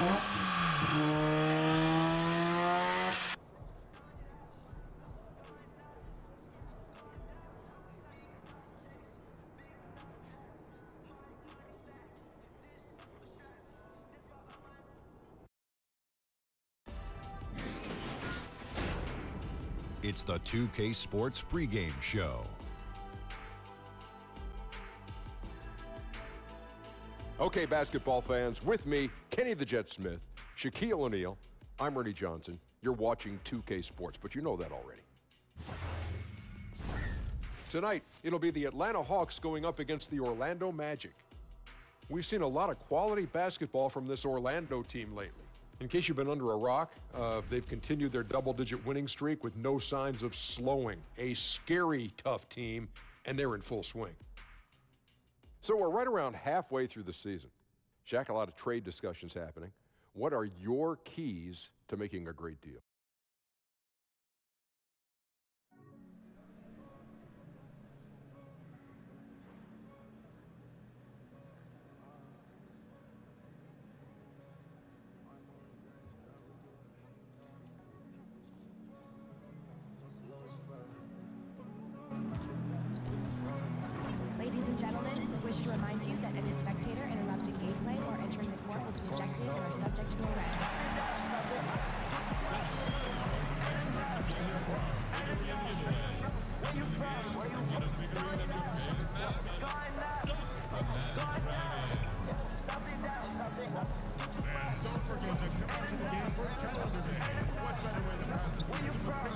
It's the 2K Sports pregame show. Okay, basketball fans, with me, Kenny the Jet Smith, Shaquille O'Neal, I'm Ernie Johnson. You're watching 2K Sports, but you know that already. Tonight, it'll be the Atlanta Hawks going up against the Orlando Magic. We've seen a lot of quality basketball from this Orlando team lately. In case you've been under a rock, they've continued their double-digit winning streak with no signs of slowing. A scary, tough team, and they're in full swing. So we're right around halfway through the season. Shaq, a lot of trade discussions happening. What are your keys to making a great deal? Ladies and gentlemen, we wish to remind you that any spectator interrupting gameplay or entering the court will be ejected and are subject to arrest. Where you from? Don't forget to come out to the game for a calendar game. What better way to pass it? Where you from?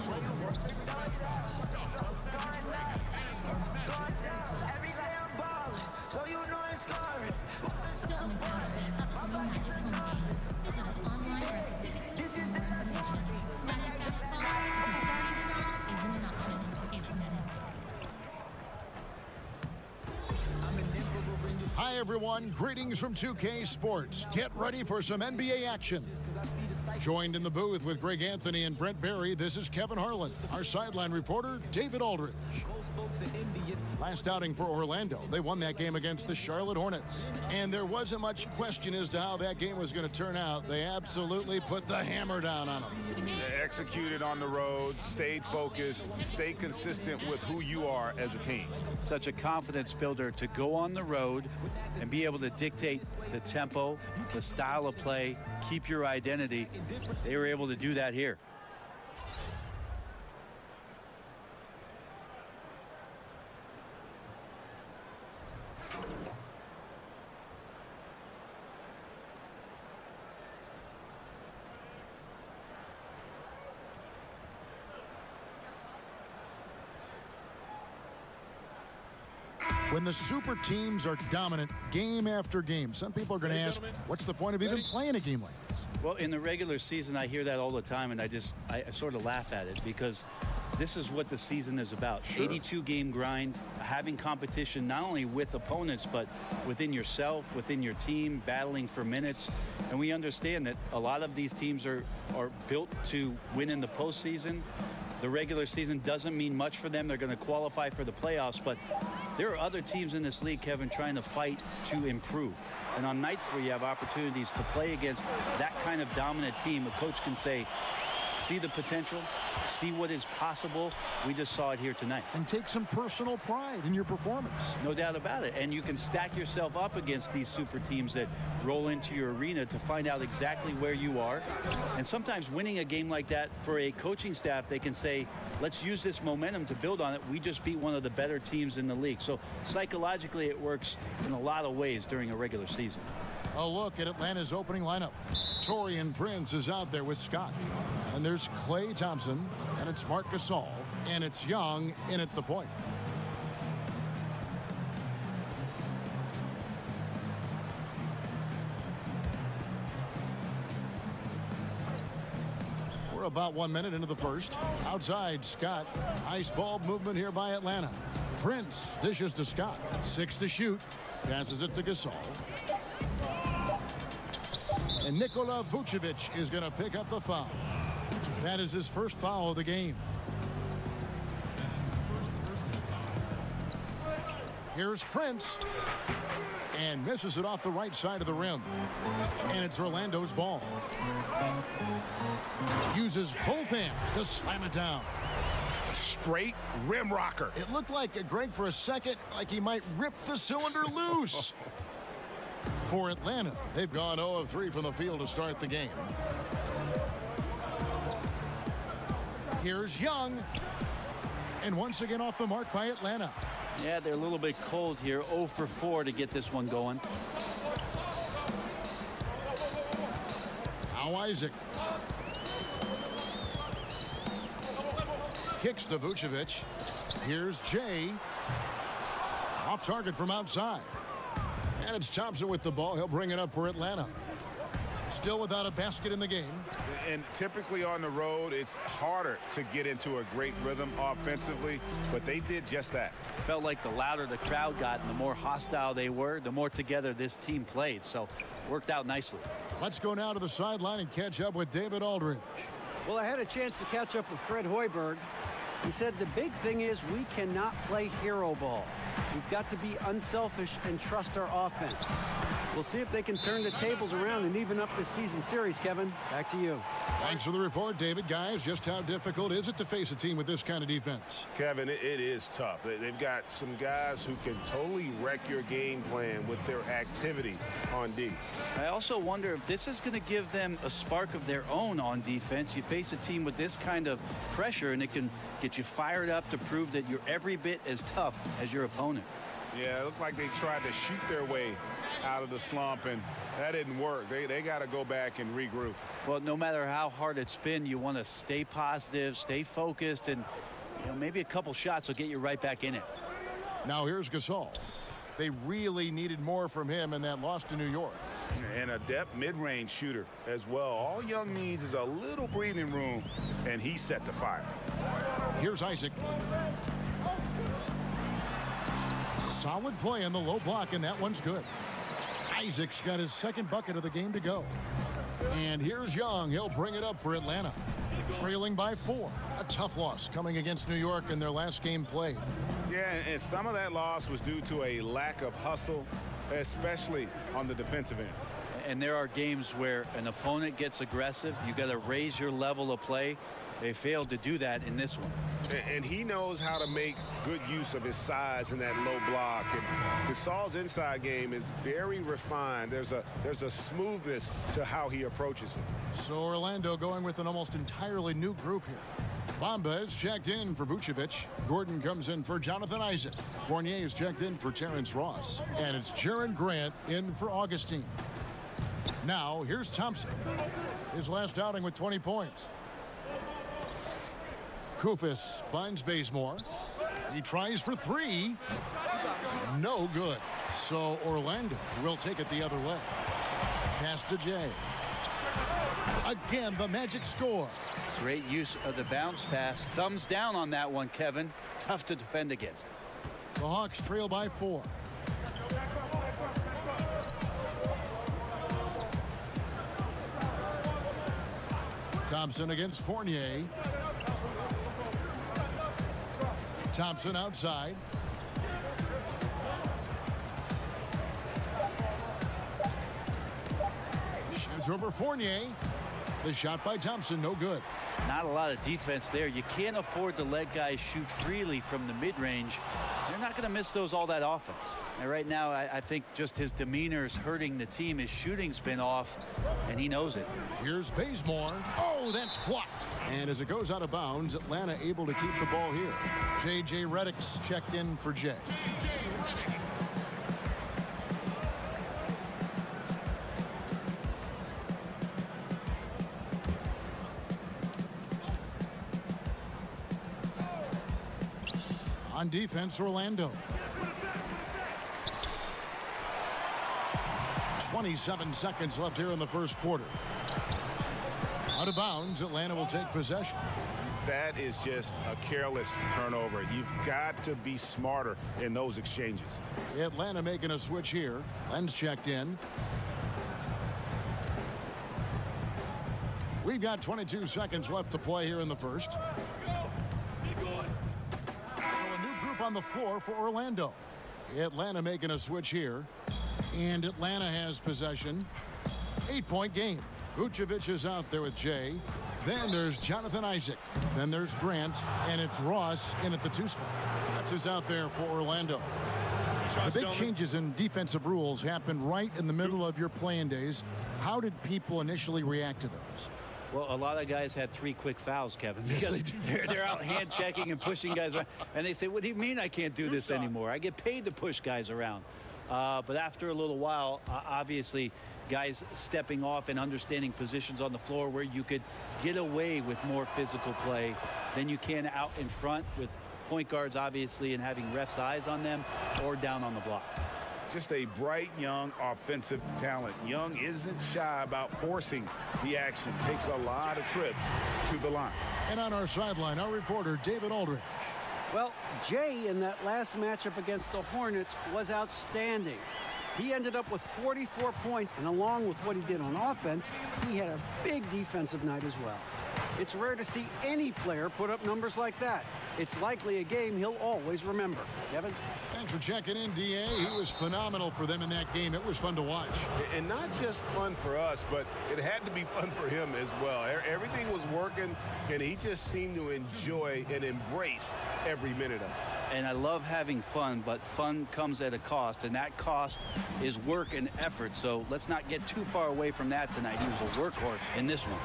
Every day I'm balling, so you know it's scoring. Still in town. Upcoming Magic home games. Visit us online or physically. This is the last one. Running fast forward and starting strong isn't an option. It's necessary. Hi, everyone. Greetings from 2K Sports. Get ready for some NBA action. Joined in the booth with Greg Anthony and Brent Barry, this is Kevin Harlan. Our sideline reporter, David Aldridge. Last outing for Orlando, they won that game against the Charlotte Hornets. And there wasn't much question as to how that game was going to turn out. They absolutely put the hammer down on them. They executed on the road, stayed focused, stayed consistent with who you are as a team. Such a confidence builder to go on the road and be able to dictate the tempo, the style of play, keep your identity. They were able to do that here. When the super teams are dominant game after game, some people are going to ask, what's the point of even playing a game like this? Well, in the regular season, I hear that all the time, and I sort of laugh at it because this is what the season is about. Sure. 82-game grind, having competition not only with opponents, but within yourself, within your team, battling for minutes. And we understand that a lot of these teams are built to win in the postseason. The regular season doesn't mean much for them. They're going to qualify for the playoffs, but there are other teams in this league, Kevin, trying to fight to improve. And on nights where you have opportunities to play against that kind of dominant team, a coach can say, see the potential, see what is possible. We just saw it here tonight. And take some personal pride in your performance. No doubt about it. And you can stack yourself up against these super teams that roll into your arena to find out exactly where you are. And sometimes winning a game like that for a coaching staff, they can say, let's use this momentum to build on it. We just beat one of the better teams in the league. So psychologically, it works in a lot of ways during a regular season. A look at Atlanta's opening lineup. Taurean Prince is out there with Scott. And there's Klay Thompson, and it's Marc Gasol, and it's Young in at the point. We're about 1 minute into the first. Outside, Scott. Ice ball movement here by Atlanta. Prince dishes to Scott. 6 to shoot. Passes it to Gasol. And Nikola Vucevic is going to pick up the foul. That is his first foul of the game. Here's Prince. And misses it off the right side of the rim. And it's Orlando's ball. Uses both hands to slam it down. Straight rim rocker. It looked like, Greg, for a second, like he might rip the cylinder loose. For Atlanta, they've gone 0 of 3 from the field to start the game. Here's Young. And once again off the mark by Atlanta. Yeah, they're a little bit cold here. 0 for 4 to get this one going. Now Isaac. Kicks to Vucevic. Here's Jay. Off target from outside. And it's Thompson with the ball. He'll bring it up for Atlanta. Still without a basket in the game. And typically on the road, it's harder to get into a great rhythm offensively, but they did just that. Felt like the louder the crowd got and the more hostile they were, the more together this team played. So worked out nicely. Let's go now to the sideline and catch up with David Aldridge. Well, I had a chance to catch up with Fred Hoiberg. He said the big thing is we cannot play hero ball. We've got to be unselfish and trust our offense. We'll see if they can turn the tables around and even up this season series, Kevin. Back to you. Thanks for the report, David. Guys, just how difficult is it to face a team with this kind of defense? Kevin, it is tough. They've got some guys who can totally wreck your game plan with their activity on D. I also wonder if this is going to give them a spark of their own on defense. You face a team with this kind of pressure, and it can get you fired up to prove that you're every bit as tough as your opponent. Yeah, it looked like they tried to shoot their way out of the slump, and that didn't work. They got to go back and regroup. Well, no matter how hard it's been, you want to stay positive, stay focused, and maybe a couple shots will get you right back in it. Now here's Gasol. They really needed more from him in that loss to New York. And a depth mid-range shooter as well. All Young needs is a little breathing room, and he set the fire. Here's Isaac. Solid play on the low block, and that one's good. Isaac's got his second bucket of the game to go. And here's Young. He'll bring it up for Atlanta. Trailing by 4. A tough loss coming against New York in their last game played. Yeah, and some of that loss was due to a lack of hustle, especially on the defensive end. And there are games where an opponent gets aggressive. You got to raise your level of play. They failed to do that in this one. And he knows how to make good use of his size in that low block. And Gasol's inside game is very refined. There's a smoothness to how he approaches it. So Orlando going with an almost entirely new group here. Bamba is checked in for Vucevic. Gordon comes in for Jonathan Isaac. Fournier is checked in for Terrence Ross. And it's Jaren Grant in for Augustine. Now here's Thompson. His last outing with 20 points. Kufis finds Bazemore. He tries for 3. No good. So Orlando will take it the other way. Pass to Jay. Again, the Magic score. Great use of the bounce pass. Thumbs down on that one, Kevin. Tough to defend against. The Hawks trail by 4. Thompson against Fournier. Thompson outside. Shoots over Fournier. The shot by Thompson, no good. Not a lot of defense there. You can't afford to let guys shoot freely from the mid-range. They're not going to miss those all that often. And right now, I think just his demeanor is hurting the team. His shooting's been off, and he knows it. Here's Bazemore. Oh, that's blocked. And as it goes out of bounds, Atlanta able to keep the ball here. J.J. Redick's checked in for Jay. On defense, Orlando. 27 seconds left here in the first quarter. Out of bounds, Atlanta will take possession. That is just a careless turnover. You've got to be smarter in those exchanges. Atlanta making a switch here. Len's checked in. We've got 22 seconds left to play here in the first. So a new group on the floor for Orlando. Atlanta making a switch here. And Atlanta has possession. 8-point game. Vucevic is out there with Jay. Then there's Jonathan Isaac. Then there's Grant. And it's Ross in at the 2 spot. That's who's out there for Orlando. The big changes in defensive rules happened right in the middle of your playing days. How did people initially react to those? Well, a lot of guys had 3 quick fouls, Kevin, because they're out hand checking and pushing guys around. And they say, what do you mean I can't do this anymore? I get paid to push guys around. But after a little while, obviously, guys stepping off and understanding positions on the floor where you could get away with more physical play than you can out in front with point guards, obviously, and having refs' eyes on them or down on the block. Just a bright, young, offensive talent. Young isn't shy about forcing the action. Takes a lot of trips to the line. And on our sideline, our reporter, David Aldridge. Well, Jay in that last matchup against the Hornets was outstanding. He ended up with 44 points, and along with what he did on offense, he had a big defensive night as well. It's rare to see any player put up numbers like that. It's likely a game he'll always remember. Kevin? Thanks for checking in, D.A. He was phenomenal for them in that game. It was fun to watch. And not just fun for us, but it had to be fun for him as well. Everything was working, and he just seemed to enjoy and embrace every minute of it. And I love having fun, but fun comes at a cost, and that cost is work and effort. So let's not get too far away from that tonight. He was a workhorse in this one.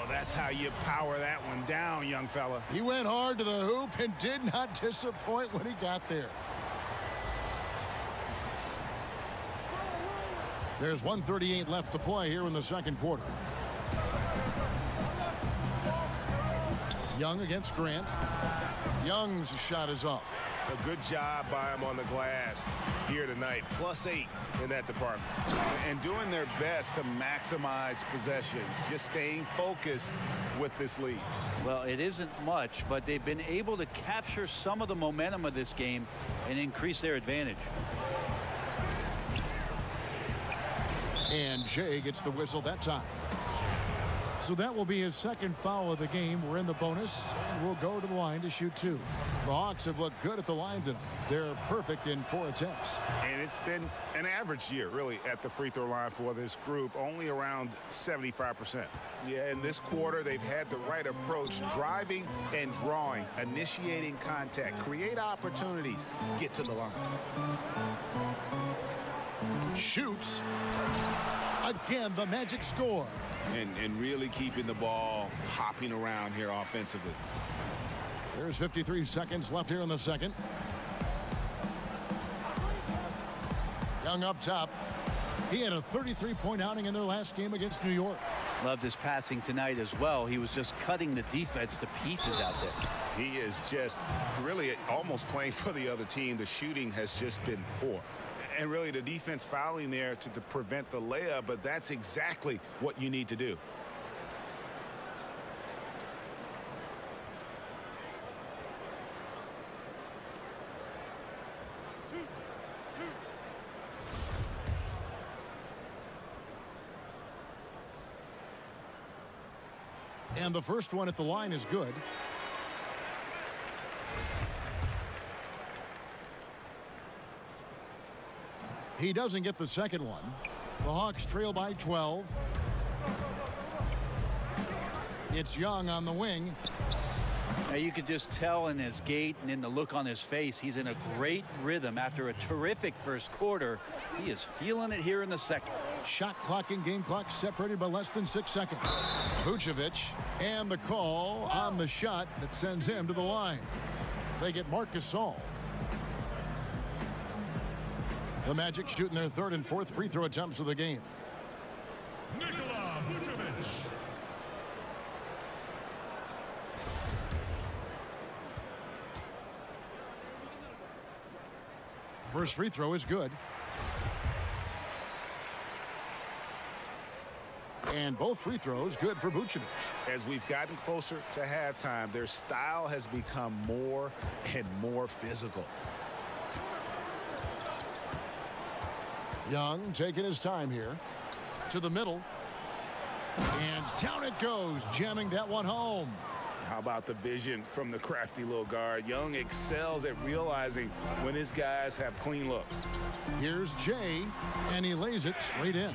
That's how you power that one down, young fella. He went hard to the hoop and did not disappoint when he got there. There's 1:38 left to play here in the second quarter. Young against Grant. Young's shot is off. A good job by him on the glass here tonight. +8 in that department. And doing their best to maximize possessions. Just staying focused with this lead. Well, it isn't much, but they've been able to capture some of the momentum of this game and increase their advantage. And Jay gets the whistle that time. So that will be his second foul of the game. We're in the bonus, and we'll go to the line to shoot 2. The Hawks have looked good at the line tonight. They're perfect in 4 attempts. And it's been an average year, really, at the free throw line for this group, only around 75%. Yeah, in this quarter, they've had the right approach, driving and drawing, initiating contact, create opportunities, get to the line. Shoots. Again, the Magic score. And really keeping the ball hopping around here offensively. There's 53 seconds left here in the second. Young up top. He had a 33-point outing in their last game against New York. Loved his passing tonight as well. He was just cutting the defense to pieces out there. He is just really almost playing for the other team. The shooting has just been poor. And really the defense fouling there to prevent the layup, but that's exactly what you need to do. And the first one at the line is good. He doesn't get the second one. The Hawks trail by 12. It's Young on the wing. Now you could just tell in his gait and in the look on his face, he's in a great rhythm after a terrific first quarter. He is feeling it here in the second. Shot clock and game clock separated by less than 6 seconds. Vucevic and the call on the shot that sends him to the line. They get Marc Gasol. The Magic shooting their 3rd and 4th free throw attempts of the game. Nikola Vucevic. First free throw is good. And both free throws good for Vucevic. As we've gotten closer to halftime, their style has become more and more physical. Young taking his time here. To the middle. And down it goes, jamming that one home. How about the vision from the crafty little guard? Young excels at realizing when his guys have clean looks. Here's Jay, and he lays it straight in.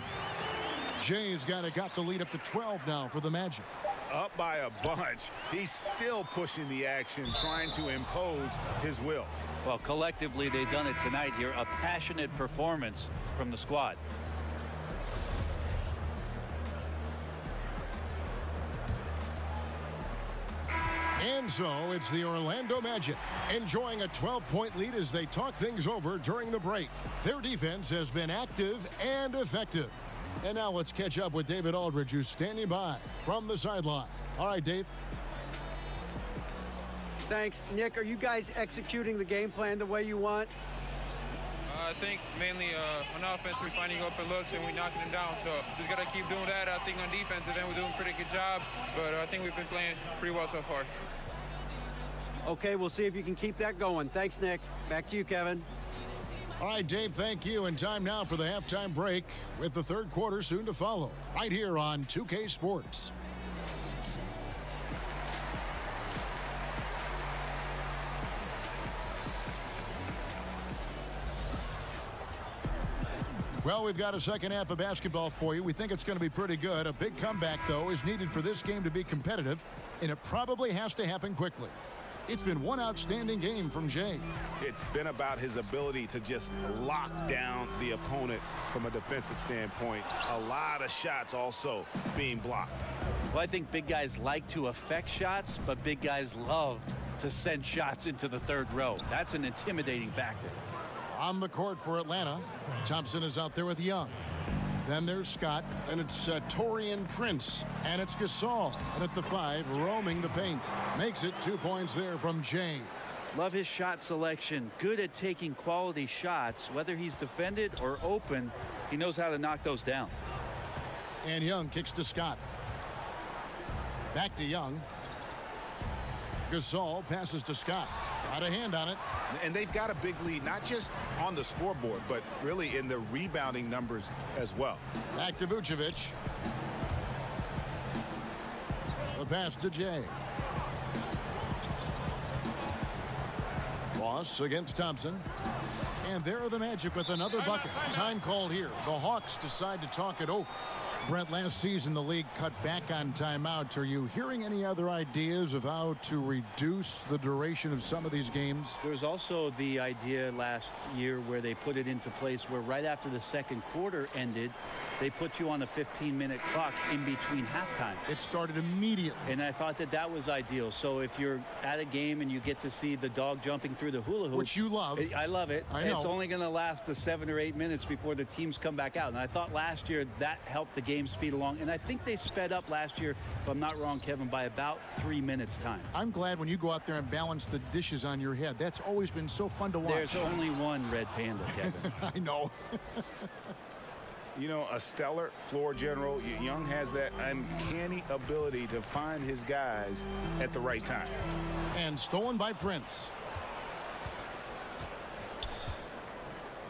Jay's got the lead up to 12 now for the Magic. Up by a bunch. He's still pushing the action, trying to impose his will. Well, collectively, they've done it tonight here. A passionate performance from the squad. And so it's the Orlando Magic enjoying a 12-point lead as they talk things over during the break. Their defense has been active and effective. And now let's catch up with David Aldridge, who's standing by from the sideline. All right, Dave. Thanks. Nick, are you guys executing the game plan the way you want? I think mainly on offense, we're finding open looks and we're knocking them down. So just got to keep doing that. I think on defense, and then we're doing a pretty good job. But I think we've been playing pretty well so far. Okay, we'll see if you can keep that going. Thanks, Nick. Back to you, Kevin. All right, Dave, thank you. And time now for the halftime break with the third quarter soon to follow right here on 2K Sports. Well, we've got a second half of basketball for you. We think it's going to be pretty good. A big comeback, though, is needed for this game to be competitive, and it probably has to happen quickly. It's been one outstanding game from Jay. It's been about his ability to just lock down the opponent from a defensive standpoint. A lot of shots also being blocked. Well, I think big guys like to affect shots, but big guys love to send shots into the third row. That's an intimidating factor. On the court for Atlanta, Thompson is out there with Young. Then there's Scott, and it's Taurean Prince, and it's Gasol. And at the 5, roaming the paint. Makes it 2 points there from Jay. Love his shot selection. Good at taking quality shots. Whether he's defended or open, he knows how to knock those down. And Young kicks to Scott. Back to Young. Gasol passes to Scott. Got a hand on it. And they've got a big lead, not just on the scoreboard, but really in the rebounding numbers as well. Back to Vucevic. The pass to Jay. Ross against Thompson. And there are the Magic with another bucket. Time called here. The Hawks decide to talk it over. Brent, last season the league cut back on timeouts. Are you hearing any other ideas of how to reduce the duration of some of these games? There was also the idea last year where they put it into place where right after the second quarter ended, they put you on a 15-minute clock in between halftime. It started immediately. And I thought that that was ideal. So if you're at a game and you get to see the dog jumping through the hula hoop. Which you love. I love it. I know. It's only going to last the 7 or 8 minutes before the teams come back out. And I thought last year that helped the game speed along. And I think they sped up last year, if I'm not wrong, Kevin, by about 3 minutes time. I'm glad when you go out there and balance the dishes on your head. That's always been so fun to watch. There's only one red panda, Kevin. I know. You know, a stellar floor general. Young has that uncanny ability to find his guys at the right time. And stolen by Prince.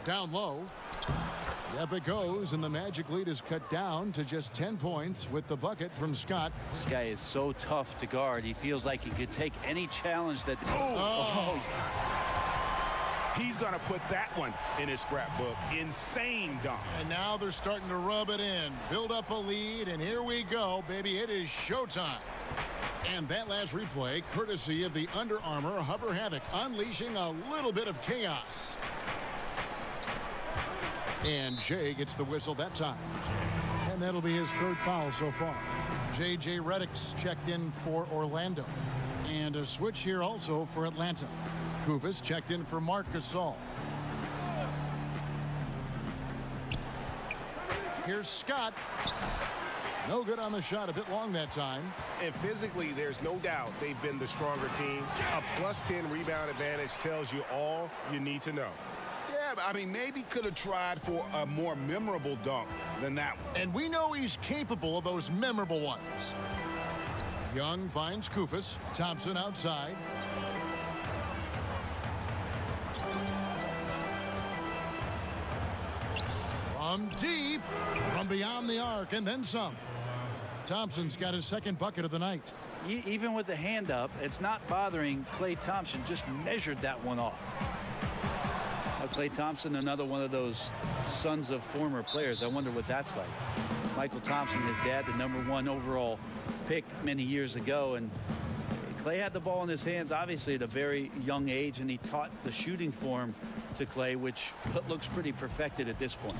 Down low. Yep, it goes, and the Magic lead is cut down to just 10 points with the bucket from Scott. This guy is so tough to guard. He feels like he could take any challenge that... Oh. He's going to put that one in his scrapbook. Insane dunk. And now they're starting to rub it in. Build up a lead, and here we go, baby. It is showtime. And that last replay, courtesy of the Under Armour Hover Havoc, unleashing a little bit of chaos. And Jay gets the whistle that time. And that'll be his third foul so far. J.J. Redick's checked in for Orlando. And a switch here also for Atlanta. Kufis checked in for Marc Gasol. Here's Scott. No good on the shot. A bit long that time. And physically, there's no doubt they've been the stronger team. A +10 rebound advantage tells you all you need to know. Yeah, I mean, maybe could have tried for a more memorable dunk than that one. And we know he's capable of those memorable ones. Young finds Kufis. Thompson outside. From deep, from beyond the arc, and then some. Thompson's got his second bucket of the night. even with the hand up, it's not bothering Klay Thompson. Just measured that one off. Klay Thompson, another one of those sons of former players. I wonder what that's like. Michael Thompson, his dad, the #1 overall pick many years ago. And Klay had the ball in his hands, obviously, at a very young age, and he taught the shooting form to Klay, which looks pretty perfected at this point.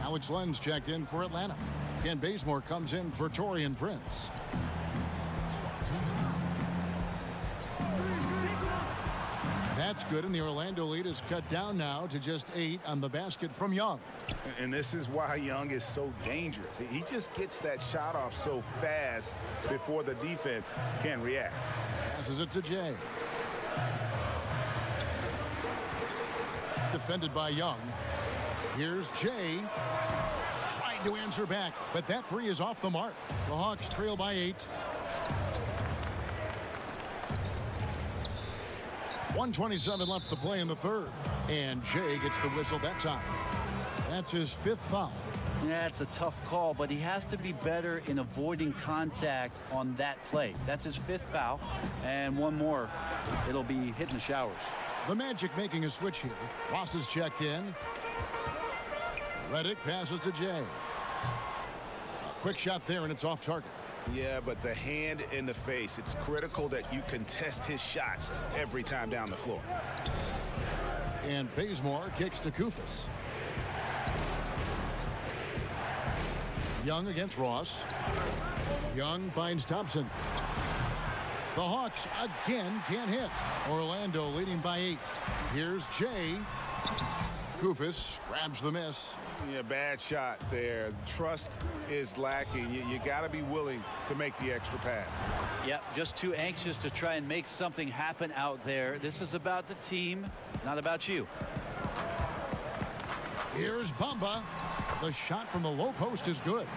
Alex Len's checked in for Atlanta. Ken Bazemore comes in for Taurean Prince. That's good, and the Orlando lead is cut down now to just 8 on the basket from Young. And this is why Young is so dangerous. He just gets that shot off so fast before the defense can react. Passes it to Jay. Defended by Young. Here's Jay. Trying to answer back, but that 3 is off the mark. The Hawks trail by 8. 1:27 left to play in the third. And Jay gets the whistle that time. That's his 5th foul. Yeah, it's a tough call, but he has to be better in avoiding contact on that play. That's his 5th foul, and one more. It'll be hitting the showers. The Magic making a switch here. Ross is checked in. Redick passes to Jay. A quick shot there, and it's off target. Yeah, but the hand in the face, it's critical that you contest his shots every time down the floor. And Bazemore kicks to Kufis. Young against Ross. Young finds Thompson. The Hawks again can't hit. Orlando leading by 8. Here's Jay. Kufis grabs the miss. Yeah, bad shot there. Trust is lacking. You got to be willing to make the extra pass. Yep, just too anxious to try and make something happen out there. This is about the team, not about you. Here's Bamba. The shot from the low post is good.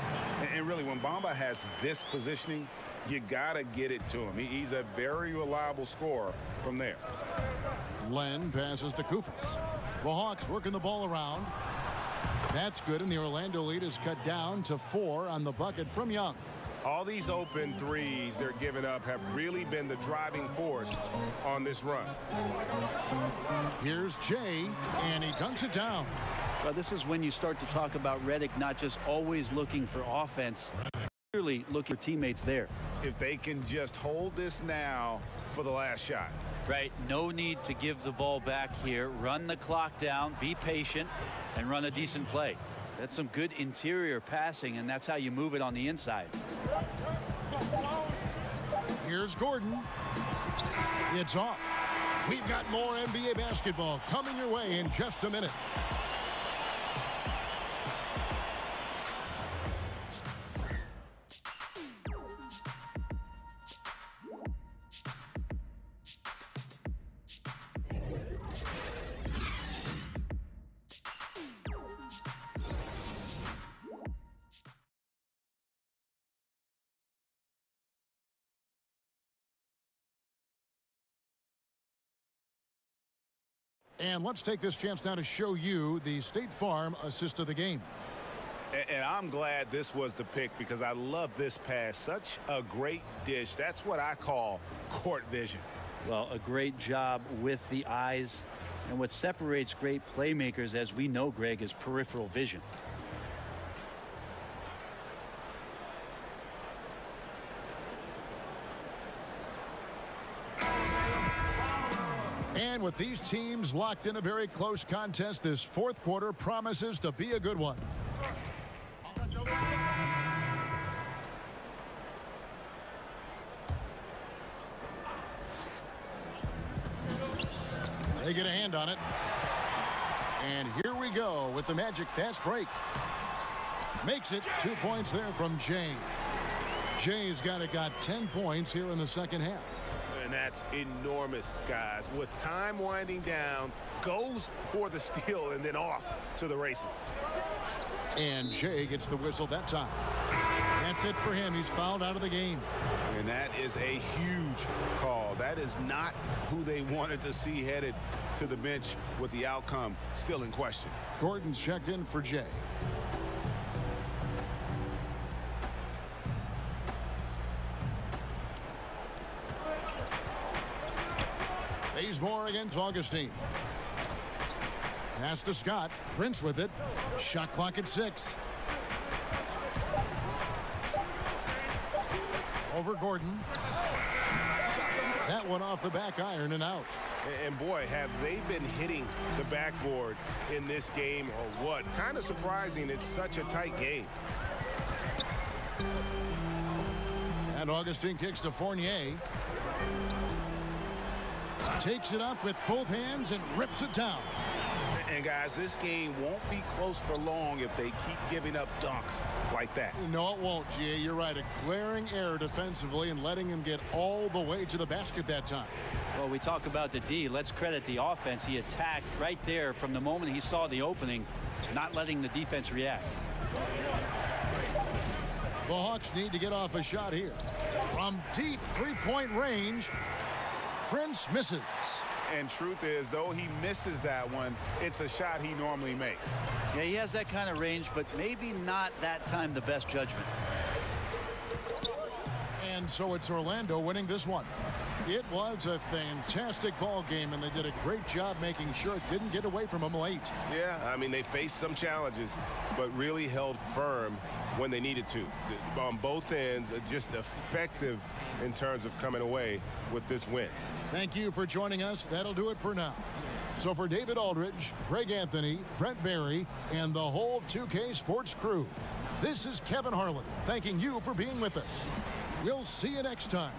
And really, when Bamba has this positioning, you got to get it to him. He's a very reliable scorer from there. Len passes to Kufis. The Hawks working the ball around. That's good, and the Orlando lead is cut down to 4 on the bucket from Young. All these open threes they're giving up have really been the driving force on this run. Here's Jay, and he dunks it down. Well, this is when you start to talk about Redick not just always looking for offense, clearly looking for teammates there. If they can just hold this now for the last shot. Right, no need to give the ball back here. Run the clock down, be patient, and run a decent play. That's some good interior passing, and that's how you move it on the inside. Here's Gordon. It's off. We've got more NBA basketball coming your way in just a minute. And let's take this chance now to show you the State Farm assist of the game. And I'm glad this was the pick because I love this pass. Such a great dish. That's what I call court vision. Well, a great job with the eyes. And what separates great playmakers, as we know, Greg, is peripheral vision. And with these teams locked in a very close contest, this 4th quarter promises to be a good one. They get a hand on it. And here we go with the Magic fast break. Makes it 2 points there from Jay. Jay's got 10 points here in the second half. And that's enormous, guys. With time winding down, goes for the steal and then off to the races. And Jay gets the whistle that time. That's it for him. He's fouled out of the game. And that is a huge call. That is not who they wanted to see headed to the bench with the outcome still in question. Gordon's checked in for Jay. Bazemore against Augustine. Pass to Scott. Prince with it. Shot clock at 6. Over Gordon. That one off the back iron and out. And boy, have they been hitting the backboard in this game or what? Kind of surprising it's such a tight game. And Augustine kicks to Fournier. Takes it up with both hands and rips it down. And guys, this game won't be close for long if they keep giving up dunks like that. No, it won't, G.A. You're right. A glaring error defensively and letting him get all the way to the basket that time. Well, we talk about the D. Let's credit the offense. He attacked right there from the moment he saw the opening, not letting the defense react. The Hawks need to get off a shot here. From deep three-point range, Prince misses. And truth is, though he misses that one, it's a shot he normally makes. Yeah, he has that kind of range, but maybe not that time the best judgment. And so it's Orlando winning this one. It was a fantastic ball game, and they did a great job making sure it didn't get away from them late. Yeah, I mean, they faced some challenges, but really held firm when they needed to. On both ends, just effective in terms of coming away with this win. Thank you for joining us. That'll do it for now. So for David Aldridge, Greg Anthony, Brent Barry, and the whole 2K Sports crew, this is Kevin Harlan thanking you for being with us. We'll see you next time.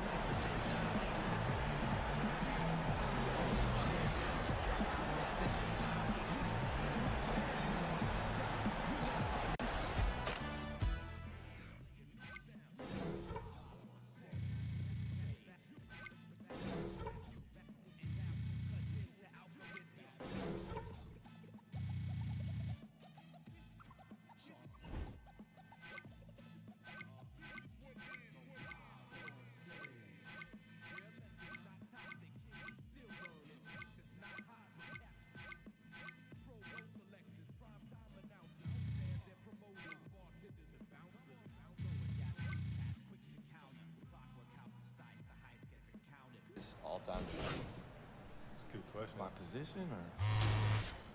All time. That's a good question. My position, or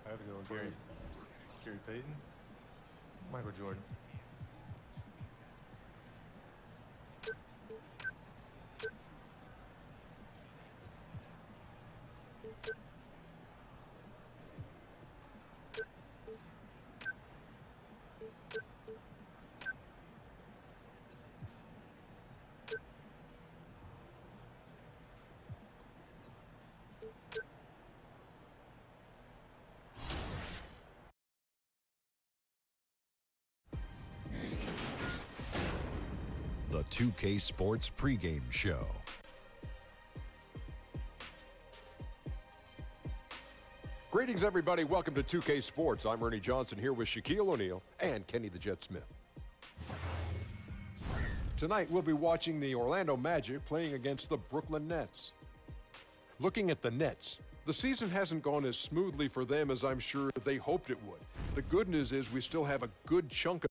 I have to go with Gary Payton, Michael Jordan. The 2K Sports pregame show. Greetings, everybody. Welcome to 2K Sports. I'm Ernie Johnson here with Shaquille O'Neal and Kenny the Jet Smith. Tonight, we'll be watching the Orlando Magic playing against the Brooklyn Nets. Looking at the Nets, the season hasn't gone as smoothly for them as I'm sure they hoped it would. The good news is we still have a good chunk of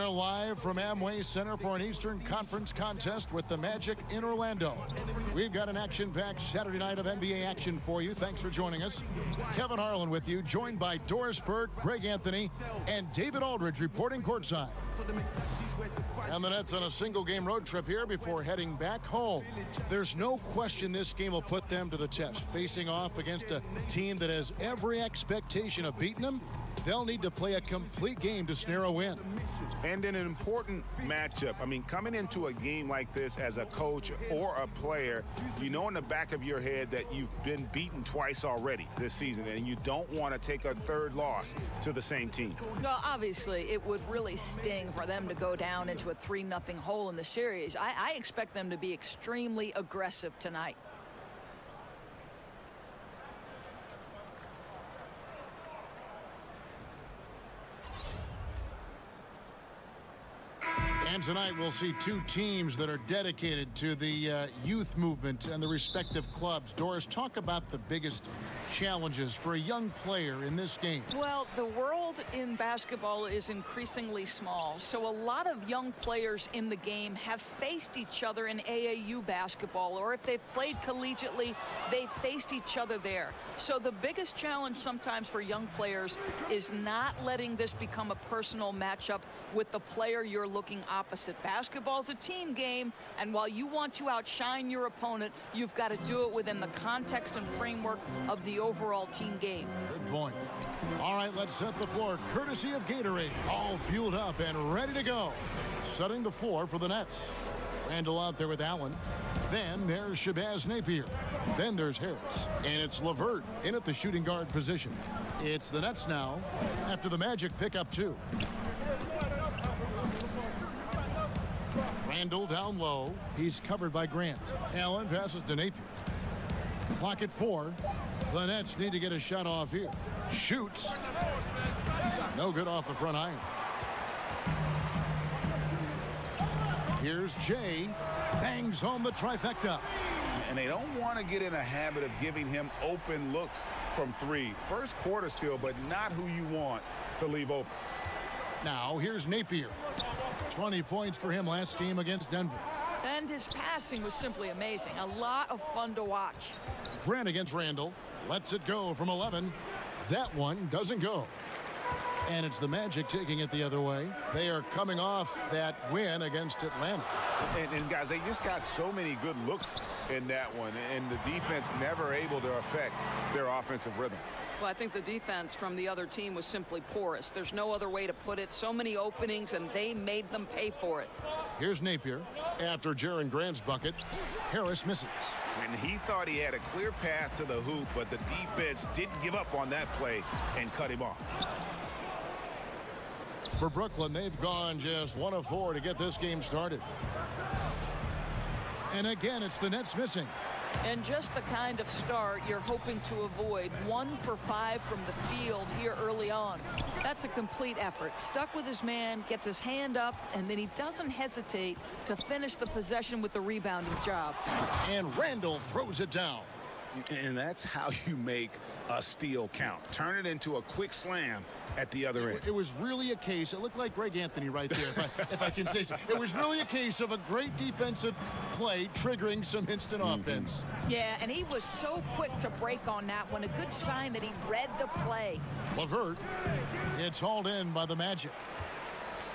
are live from Amway Center for an Eastern Conference contest with the Magic in Orlando. We've got an action-packed Saturday night of NBA action for you. Thanks for joining us. Kevin Harlan with you, joined by Doris Burke, Greg Anthony, and David Aldridge reporting courtside. And the Nets on a single-game road trip here before heading back home. There's no question this game will put them to the test. Facing off against a team that has every expectation of beating them, they'll need to play a complete game to snare a win. And in an important matchup, I mean, coming into a game like this as a coach or a player, you know in the back of your head that you've been beaten twice already this season, and you don't want to take a third loss to the same team. Well, obviously, it would really sting for them to go down into a 3-0 hole in the series. I expect them to be extremely aggressive tonight. And tonight we'll see two teams that are dedicated to the youth movement and the respective clubs. Doris, talk about the biggest challenges for a young player in this game. Well, the world in basketball is increasingly small, so a lot of young players in the game have faced each other in AAU basketball, or if they've played collegiately, they've faced each other there. So the biggest challenge sometimes for young players is not letting this become a personal matchup with the player you're looking opposite. Basketball's a team game, and while you want to outshine your opponent, you've got to do it within the context and framework of the overall team game. Good point. All right, let's set the floor courtesy of Gatorade. All fueled up and ready to go. Setting the floor for the Nets. Randall out there with Allen. Then there's Shabazz Napier. Then there's Harris. And it's LeVert in at the shooting guard position. It's the Nets now after the Magic pick up 2. Randall down low. He's covered by Grant. Allen passes to Napier. Clock at 4. The Nets need to get a shot off here. Shoots. No good off the front iron. Here's Jay. Bangs home the trifecta. And they don't want to get in a habit of giving him open looks from 3. First quarter still, but not who you want to leave open. Now here's Napier. 20 points for him last game against Denver. And his passing was simply amazing. A lot of fun to watch. Grant against Randall. Lets it go from 11. That one doesn't go. And it's the Magic taking it the other way. They are coming off that win against Atlanta. And guys, they just got so many good looks in that one, and the defense never able to affect their offensive rhythm. Well, I think the defense from the other team was simply porous. There's no other way to put it. So many openings, and they made them pay for it. Here's Napier. After Jaren Grant's bucket, Harris misses. And he thought he had a clear path to the hoop, but the defense didn't give up on that play and cut him off. For Brooklyn, they've gone just 1 of 4 to get this game started. And again, it's the Nets missing. And just the kind of start you're hoping to avoid. 1 for 5 from the field here early on. That's a complete effort. Stuck with his man, gets his hand up, and then he doesn't hesitate to finish the possession with the rebounding job. And Randall throws it down. And that's how you make a steal count. Turn it into a quick slam at the other end. It was really a case, it looked like Greg Anthony right there, if I can say so. It was really a case of a great defensive play triggering some instant offense. Yeah, and he was so quick to break on that one. A good sign that he read the play. LeVert, it's hauled in by the Magic.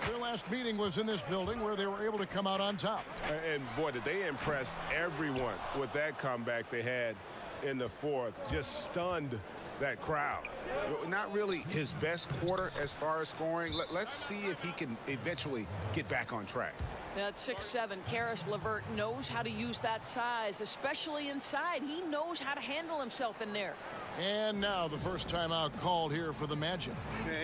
Their last meeting was in this building where they were able to come out on top. And boy, did they impress everyone with that comeback they had in the 4th. Just stunned that crowd. Not really his best quarter as far as scoring. Let's see if he can eventually get back on track. That 6'7" Karis LeVert knows how to use that size, especially inside. He knows how to handle himself in there. And now the first timeout called here for the Magic.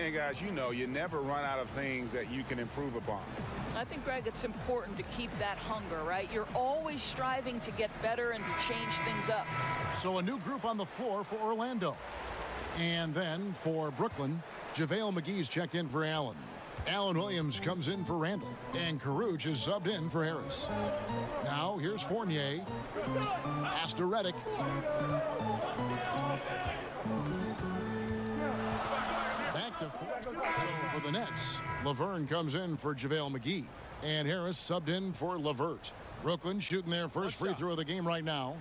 And guys, you know, you never run out of things that you can improve upon. I think, Greg, it's important to keep that hunger, right? You're always striving to get better and to change things up. So a new group on the floor for Orlando. And then for Brooklyn, JaVale McGee's checked in for Allen. Allen Williams comes in for Randall. And Caruge is subbed in for Harris. Now here's Fournier. Pass to Redick. Back to 4. So for the Nets, Laverne comes in for JaVale McGee. And Harris subbed in for LeVert. Brooklyn shooting their first free throw of the game right now.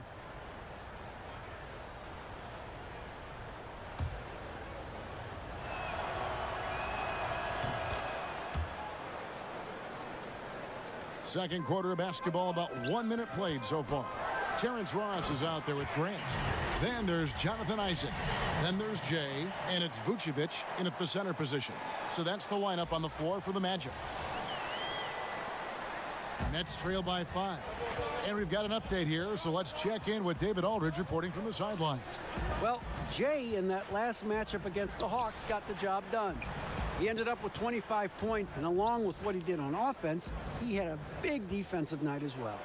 Second quarter of basketball, about 1 minute played so far. Terrence Ross is out there with Grant. Then there's Jonathan Isaac. Then there's Jay, and it's Vucevic in at the center position. So that's the lineup on the floor for the Magic. Nets trail by 5. And we've got an update here, so let's check in with David Aldridge reporting from the sideline. Well, Jay in that last matchup against the Hawks got the job done. He ended up with 25 points, and along with what he did on offense, he had a big defensive night as well.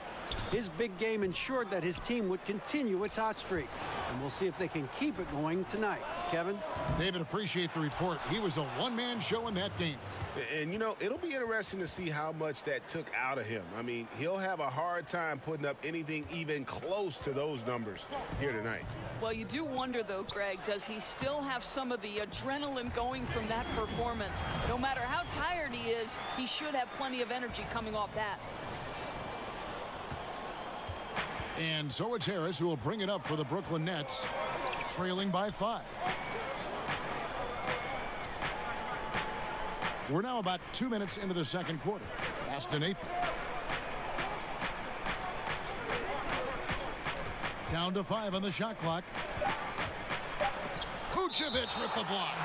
His big game ensured that his team would continue its hot streak, and we'll see if they can keep it going tonight. Kevin? David, appreciate the report. He was a one-man show in that game. And, you know, it'll be interesting to see how much that took out of him. I mean, he'll have a hard time putting up anything even close to those numbers here tonight. Well, you do wonder, though, Greg, does he still have some of the adrenaline going from that performance? No matter how tired he is, he should have plenty of energy coming off that. And so it's Harris who will bring it up for the Brooklyn Nets, trailing by 5. We're now about 2 minutes into the second quarter. Pass to Napier. Down to 5 on the shot clock. Vucevic with the block.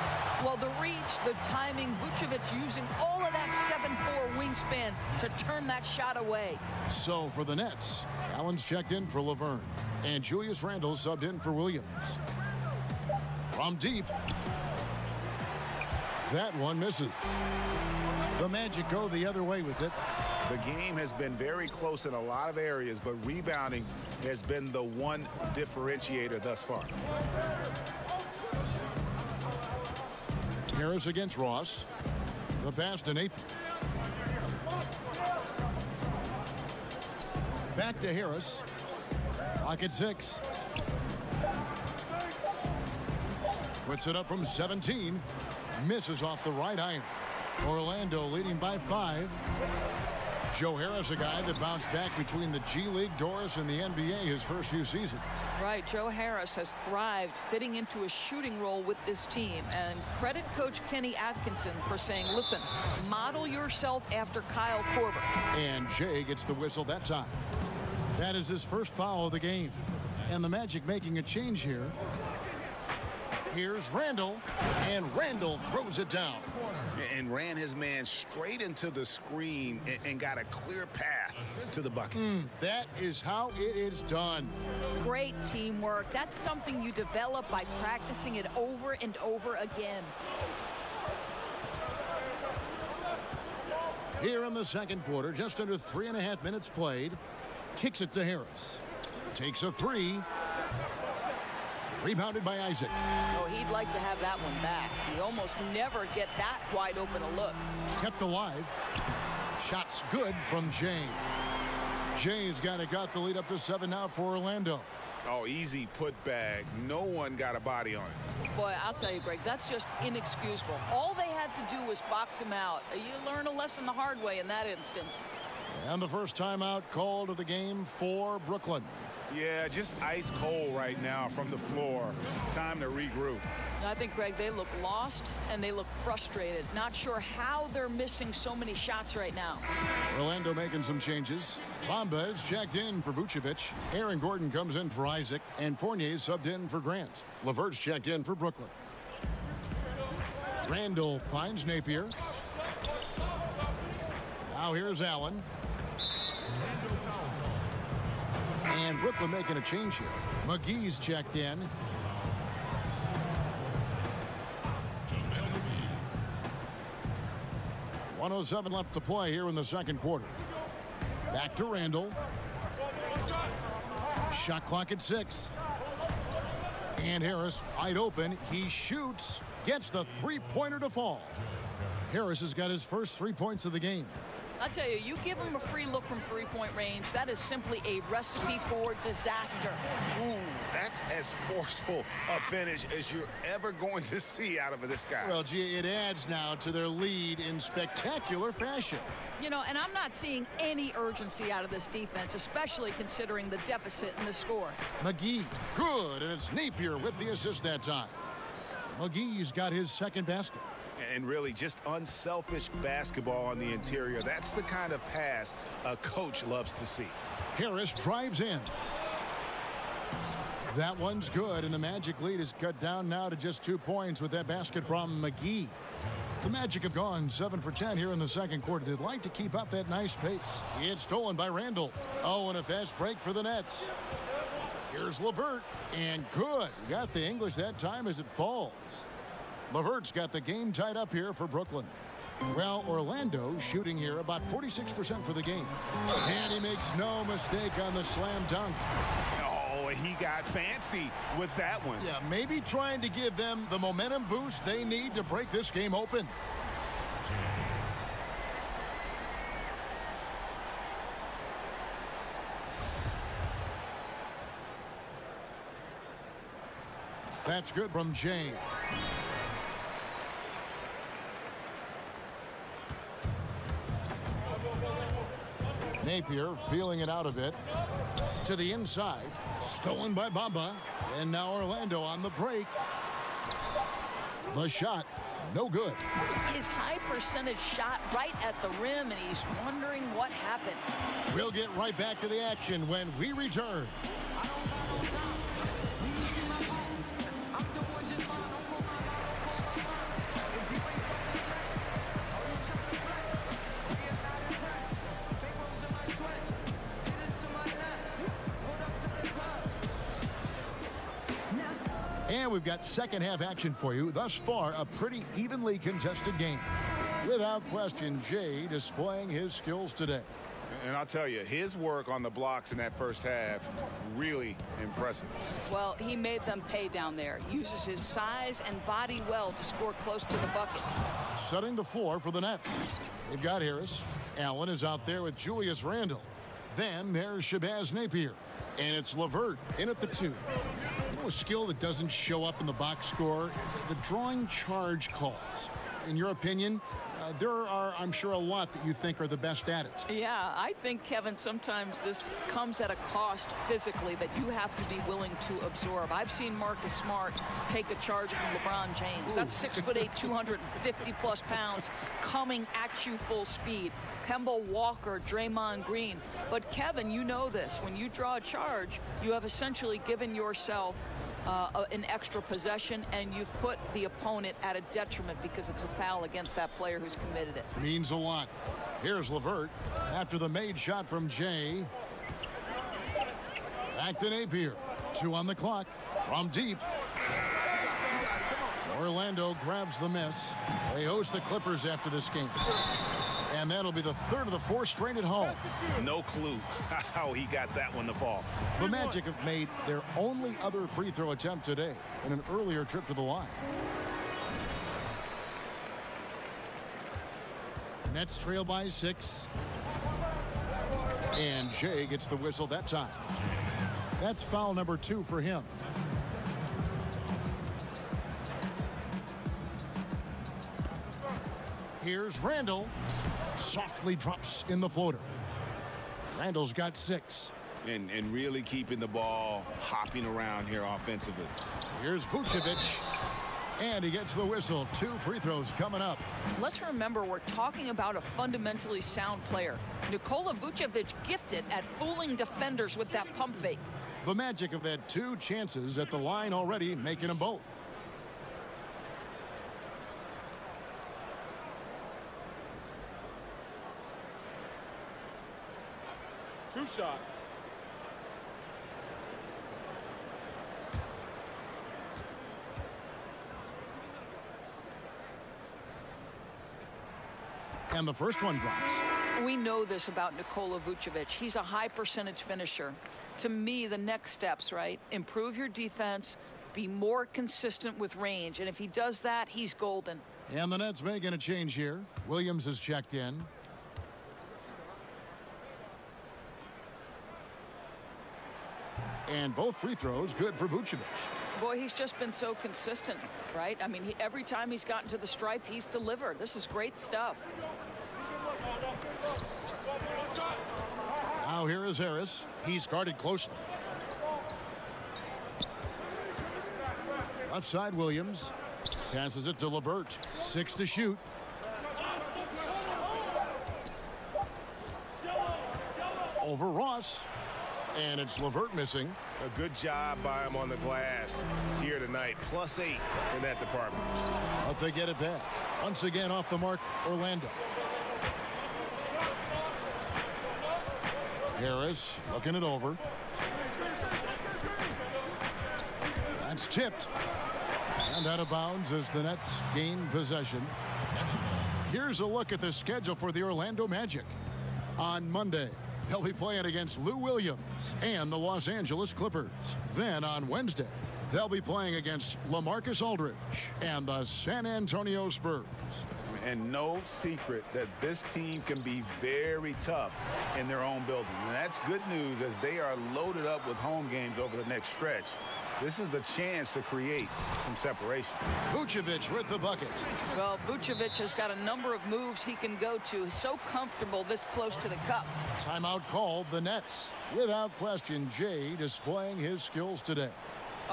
Well, the reach, the timing, Vucevic using all of that 7'4" wingspan to turn that shot away. So for the Nets, Allen's checked in for Laverne, and Julius Randle subbed in for Williams. From deep. That one misses. The Magic go the other way with it. The game has been very close in a lot of areas, but rebounding has been the one differentiator thus far. Harris against Ross. The pass to Napier. Back to Harris. Clock at 6. Puts it up from 17. Misses off the right iron. Orlando leading by 5. Joe Harris, a guy that bounced back between the G League, Doris, and the NBA his first few seasons. Right, Joe Harris has thrived fitting into a shooting role with this team. And credit Coach Kenny Atkinson for saying, listen, model yourself after Kyle Korver. And Jay gets the whistle that time. That is his first foul of the game. And the Magic making a change here. Here's Randle, and Randle throws it down. And ran his man straight into the screen and got a clear path to the bucket. That is how it is done. Great teamwork. That's something you develop by practicing it over and over again. Here in the second quarter, just under 3.5 minutes played. Kicks it to Harris. Takes a 3. Rebounded by Isaac. Oh, he'd like to have that one back. He almost never get that wide open a look. Kept alive. Shots good from Jay. Jay's got the lead up to 7 now for Orlando. Oh, easy put back. No one got a body on it. Boy, I'll tell you, Greg, that's just inexcusable. All they had to do was box him out. You learn a lesson the hard way in that instance. And the first timeout called of the game for Brooklyn. Yeah, just ice cold right now from the floor. Time to regroup. I think, Greg, they look lost and they look frustrated. Not sure how they're missing so many shots right now. Orlando making some changes. Bamba is checked in for Vucevic. Aaron Gordon comes in for Isaac. And Fournier subbed in for Grant. LeVert's checked in for Brooklyn. Randle finds Napier. Now here's Allen. And Brooklyn making a change here. McGee's checked in. .107 left to play here in the second quarter. Back to Randle. Shot clock at 6. And Harris wide open. He shoots. Gets the three-pointer to fall. Harris has got his first 3 points of the game. I'll tell you, you give him a free look from three-point range, that is simply a recipe for disaster. Ooh, that's as forceful a finish as you're ever going to see out of this guy. Well, gee, it adds now to their lead in spectacular fashion. You know, and I'm not seeing any urgency out of this defense, especially considering the deficit in the score. McGee, good, and it's Napier with the assist that time. McGee's got his second basket. And really just unselfish basketball on the interior. That's the kind of pass a coach loves to see. Harris drives in. That one's good, and the Magic lead is cut down now to just 2 points with that basket from McGee. The Magic have gone 7 for 10 here in the second quarter. They'd like to keep up that nice pace. It's stolen by Randall. Oh, and a fast break for the Nets. Here's LeVert, and good. Got the English that time as it falls. LeVert's got the game tied up here for Brooklyn. Well, Orlando shooting here about 46% for the game. And he makes no mistake on the slam dunk. Oh, he got fancy with that one. Yeah, maybe trying to give them the momentum boost they need to break this game open. That's good from James. Napier feeling it out a bit. To the inside. Stolen by Bamba. And now Orlando on the break. The shot. No good. His high percentage shot right at the rim, and he's wondering what happened. We'll get right back to the action when we return. And we've got second half action for you. Thus far, a pretty evenly contested game. Without question, Jay displaying his skills today. And I'll tell you, his work on the blocks in that first half, really impressive. Well, he made them pay down there. Uses his size and body well to score close to the bucket. Setting the floor for the Nets. They've got Harris. Allen is out there with Julius Randle. Then there's Shabazz Napier. And it's LeVert in at the 2. You know, a skill that doesn't show up in the box score, the drawing charge calls. In your opinion, there are, I'm sure, a lot that you think are the best at it. Yeah, I think, Kevin, sometimes this comes at a cost physically that you have to be willing to absorb. I've seen Marcus Smart take a charge from LeBron James. That's 6'8", 250-plus pounds coming at you full speed. Kemba Walker, Draymond Green. But, Kevin, you know this. When you draw a charge, you have essentially given yourself an extra possession, and you've put the opponent at a detriment because it's a foul against that player who's committed it. Means a lot. Here's LeVert after the made shot from Jay. Back to Napier. 2 on the clock from deep. Orlando grabs the miss. They host the Clippers after this game. And that'll be the third of the 4 straight at home. No clue how he got that one to fall. The Magic have made their only other free throw attempt today in an earlier trip to the line. Nets trail by 6. And Jay gets the whistle that time. That's foul number 2 for him. Here's Randall. Softly drops in the floater. Randall's got 6. And really keeping the ball hopping around here offensively. Here's Vucevic. And he gets the whistle. 2 free throws coming up. Let's remember, we're talking about a fundamentally sound player. Nikola Vucevic gifted at fooling defenders with that pump fake. The Magic have had 2 chances at the line already, making them both. Two shots. And the first one drops. We know this about Nikola Vucevic. He's a high percentage finisher. To me, the next steps, right? Improve your defense, be more consistent with range. And if he does that, he's golden. And the Nets making a change here. Williams has checked in. And both free throws good for Vucevic. Boy, he's just been so consistent, right? I mean, every time he's gotten to the stripe, he's delivered. This is great stuff. Now here is Harris. He's guarded closely. Left side, Williams. Passes it to LeVert. 6 to shoot. Over Ross. And it's LeVert missing. A good job by him on the glass here tonight. +8 in that department. But they get it back. Once again off the mark, Orlando. Harris looking it over. That's tipped. And out of bounds as the Nets gain possession. Here's a look at the schedule for the Orlando Magic. On Monday, they'll be playing against Lou Williams and the Los Angeles Clippers. Then on Wednesday, they'll be playing against LaMarcus Aldridge and the San Antonio Spurs. And no secret that this team can be very tough in their own building. And that's good news as they are loaded up with home games over the next stretch. This is the chance to create some separation. Vucevic with the bucket. Well, Vucevic has got a number of moves he can go to. He's so comfortable this close to the cup. Timeout called the Nets. Without question, Jay displaying his skills today.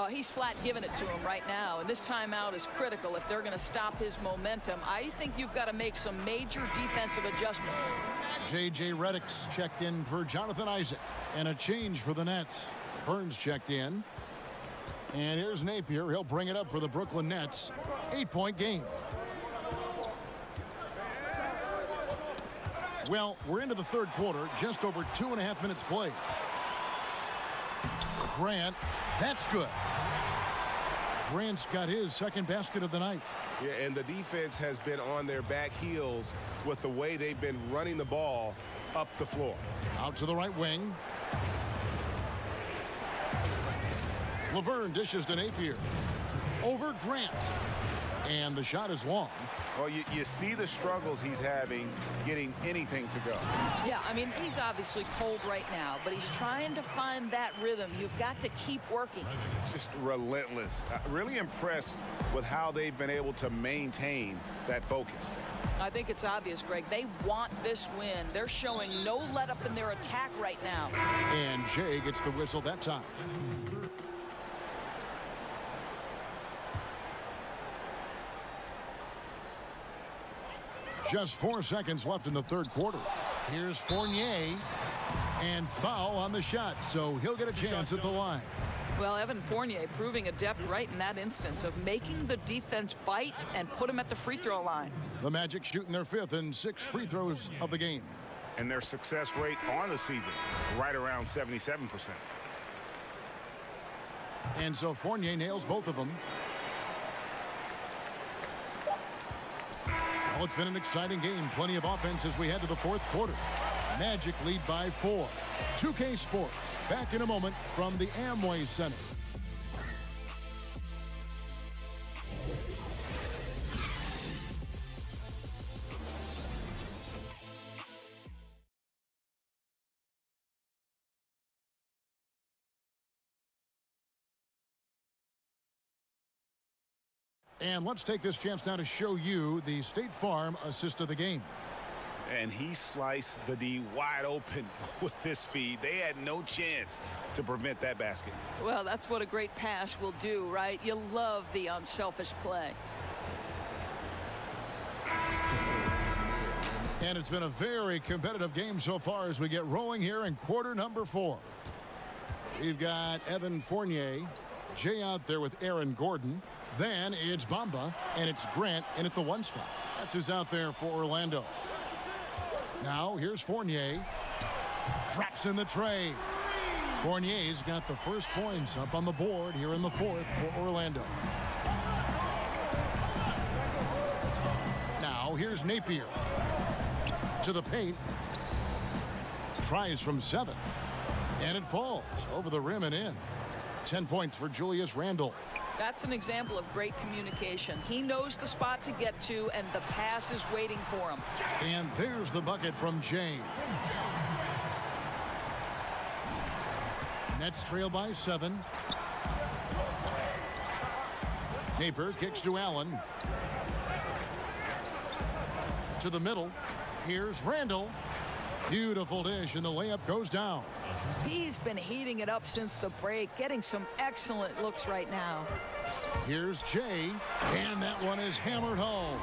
He's flat giving it to him right now, and this timeout is critical if they're going to stop his momentum. I think you've got to make some major defensive adjustments. J.J. Redick's checked in for Jonathan Isaac, and a change for the Nets. Burns checked in. And here's Napier. He'll bring it up for the Brooklyn Nets. 8-point game. Well, we're into the third quarter. Just over 2.5 minutes played. Grant. That's good. Grant's got his second basket of the night. Yeah, and the defense has been on their back heels with the way they've been running the ball up the floor. Out to the right wing. Laverne dishes to Napier. Over Grant. And the shot is long. Well, you see the struggles he's having getting anything to go. Yeah, I mean, he's obviously cold right now, but he's trying to find that rhythm. You've got to keep working. Just relentless. Really impressed with how they've been able to maintain that focus. I think it's obvious, Greg. They want this win. They're showing no let-up in their attack right now. And Jay gets the whistle that time. Just 4 seconds left in the third quarter. Here's Fournier. And foul on the shot, so he'll get a chance at the line. Well, Evan Fournier proving adept right in that instance of making the defense bite and put him at the free throw line. The Magic shooting their 5th and 6th free throws of the game. And their success rate on the season, right around 77%. And so Fournier nails both of them. Well, it's been an exciting game. Plenty of offense as we head to the fourth quarter. Magic lead by 4. 2K Sports back in a moment from the Amway Center. And let's take this chance now to show you the State Farm assist of the game. And he sliced the D wide open with this feed. They had no chance to prevent that basket. Well, that's what a great pass will do, right? You love the unselfish play. And it's been a very competitive game so far as we get rolling here in quarter number 4. We've got Evan Fournier, Jay out there with Aaron Gordon. Then it's Bamba, and it's Grant in at the 1 spot. That's who's out there for Orlando. Now, here's Fournier. Drops in the tray. Fournier's got the first points up on the board here in the 4th for Orlando. Now, here's Napier. To the paint. Tries from 7. And it falls over the rim and in. 10 points for Julius Randle. That's an example of great communication. He knows the spot to get to, and the pass is waiting for him. And there's the bucket from Jay. Nets trail by 7. Napier kicks to Allen. To the middle. Here's Randall. Beautiful dish, and the layup goes down. He's been heating it up since the break, getting some excellent looks right now. Here's Jay, and that one is hammered home.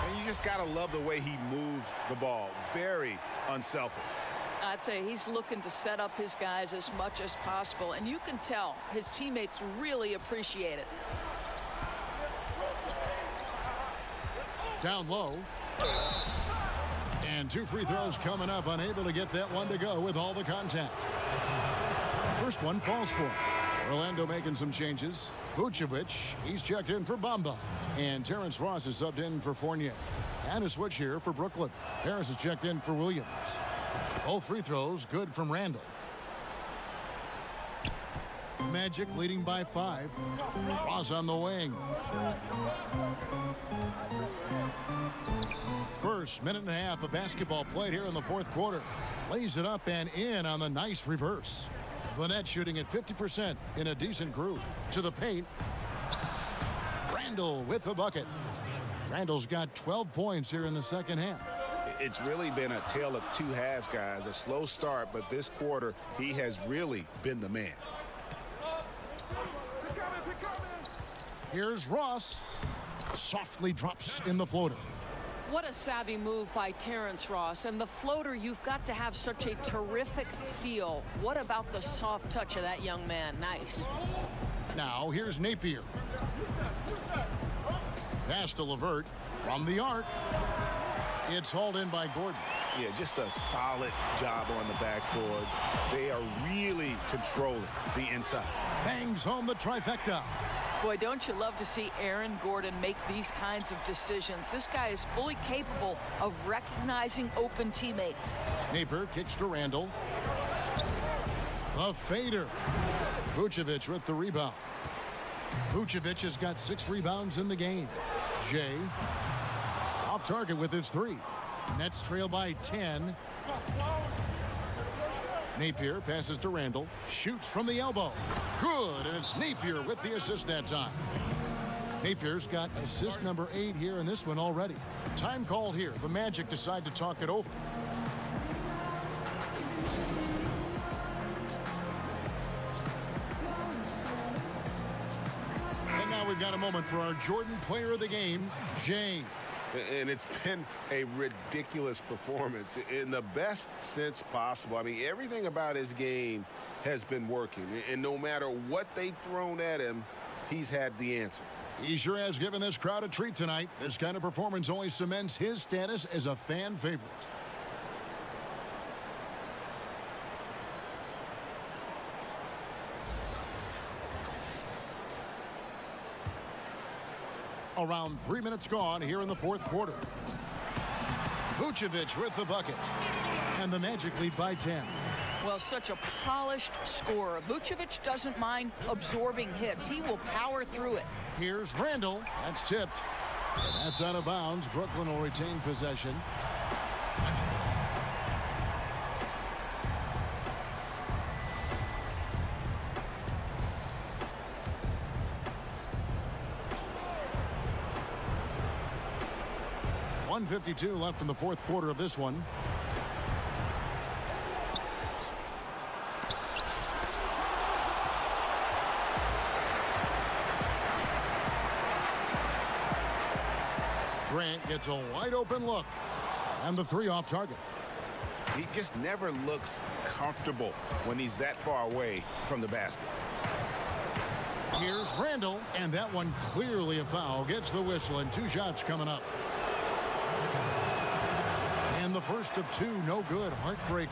And you just got to love the way he moves the ball. Very unselfish. I'd say he's looking to set up his guys as much as possible, and you can tell his teammates really appreciate it. Down low. And 2 free throws coming up, unable to get that one to go with all the contact. First one falls for. Orlando making some changes. Vucevic, he's checked in for Bamba. And Terrence Ross is subbed in for Fournier. And a switch here for Brooklyn. Harris is checked in for Williams. Both free throws good from Randall. Magic leading by 5. Ross on the wing. First minute and a half of basketball played here in the fourth quarter. Lays it up and in on the nice reverse. Vanette shooting at 50% in a decent groove. To the paint. Randall with the bucket. Randall's got 12 points here in the second half. It's really been a tale of 2 halves, guys. A slow start, but this quarter, he has really been the man. Here's Ross. Softly drops in the floater. What a savvy move by Terrence Ross. And the floater, you've got to have such a terrific feel. What about the soft touch of that young man? Nice. Now here's Napier. Pass to LeVert from the arc. It's hauled in by Gordon. Yeah, just a solid job on the backboard. They are really controlling the inside. Bangs home the trifecta. Boy, don't you love to see Aaron Gordon make these kinds of decisions. This guy is fully capable of recognizing open teammates. Napier kicks to Randall. The fader. Vucevic with the rebound. Vucevic has got 6 rebounds in the game. Jay off target with his 3. Nets trail by 10. Napier passes to Randall. Shoots from the elbow. Good, and it's Napier with the assist that time. Napier's got assist number 8 here in this one already. Time called here. The Magic decide to talk it over. And now we've got a moment for our Jordan player of the game, Jay. And it's been a ridiculous performance in the best sense possible. I mean, everything about his game has been working. And no matter what they've thrown at him, he's had the answer. He sure has given this crowd a treat tonight. This kind of performance only cements his status as a fan favorite. Around 3 minutes gone here in the fourth quarter. Vucevic with the bucket. And the Magic lead by 10. Well, such a polished scorer. Vucevic doesn't mind absorbing hits. He will power through it. Here's Randall. That's tipped. That's out of bounds. Brooklyn will retain possession. .152 left in the fourth quarter of this one. Grant gets a wide open look. And the 3 off target. He just never looks comfortable when he's that far away from the basket. Here's Randall, and that one clearly a foul. Gets the whistle, and 2 shots coming up. And the first of 2, no good. Heartbreaker.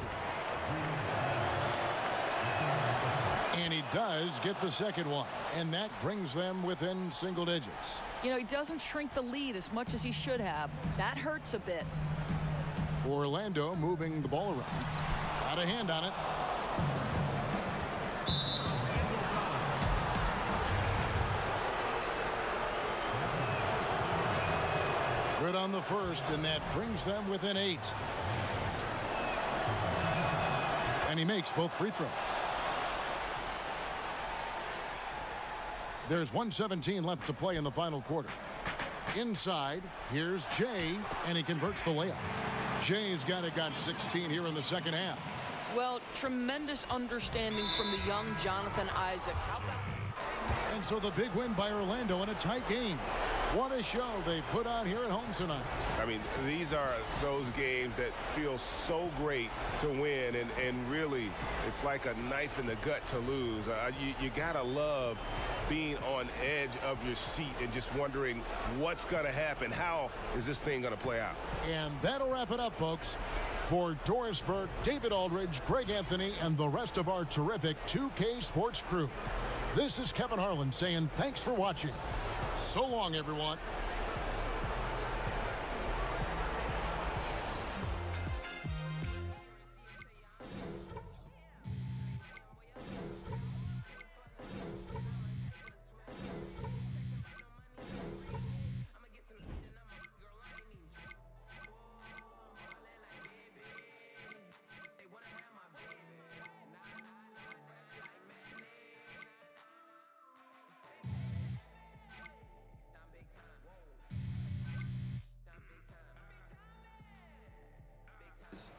And he does get the second one, and that brings them within single digits. You know, he doesn't shrink the lead as much as he should have. That hurts a bit. Orlando moving the ball around. Got a hand on it. Good on the first, and that brings them within 8. And he makes both free throws. There's 1:17 left to play in the final quarter. Inside, here's Jay, and he converts the layup. Jay's got 16 here in the second half. Well, tremendous understanding from the young Jonathan Isaac. And so the big win by Orlando in a tight game. What a show they put on here at home tonight. I mean, these are those games that feel so great to win, and really, it's like a knife in the gut to lose. You gotta love being on edge of your seat and just wondering what's gonna happen. How is this thing gonna play out? And that'll wrap it up, folks. For Doris Burke, David Aldridge, Greg Anthony, and the rest of our terrific 2K Sports crew, this is Kevin Harlan saying thanks for watching. So long, everyone.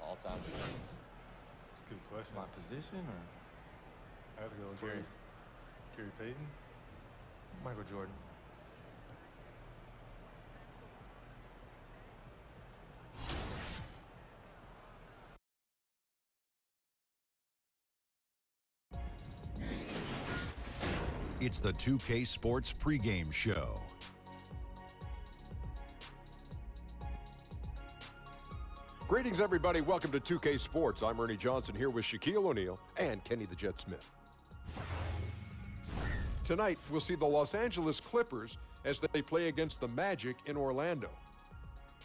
All time. That's a good question. My position, or I have to go with Gary Payton, Michael Jordan. It's the 2K Sports pregame show. Greetings, everybody. Welcome to 2K Sports. I'm Ernie Johnson here with Shaquille O'Neal and Kenny the Jet Smith. Tonight, we'll see the Los Angeles Clippers as they play against the Magic in Orlando.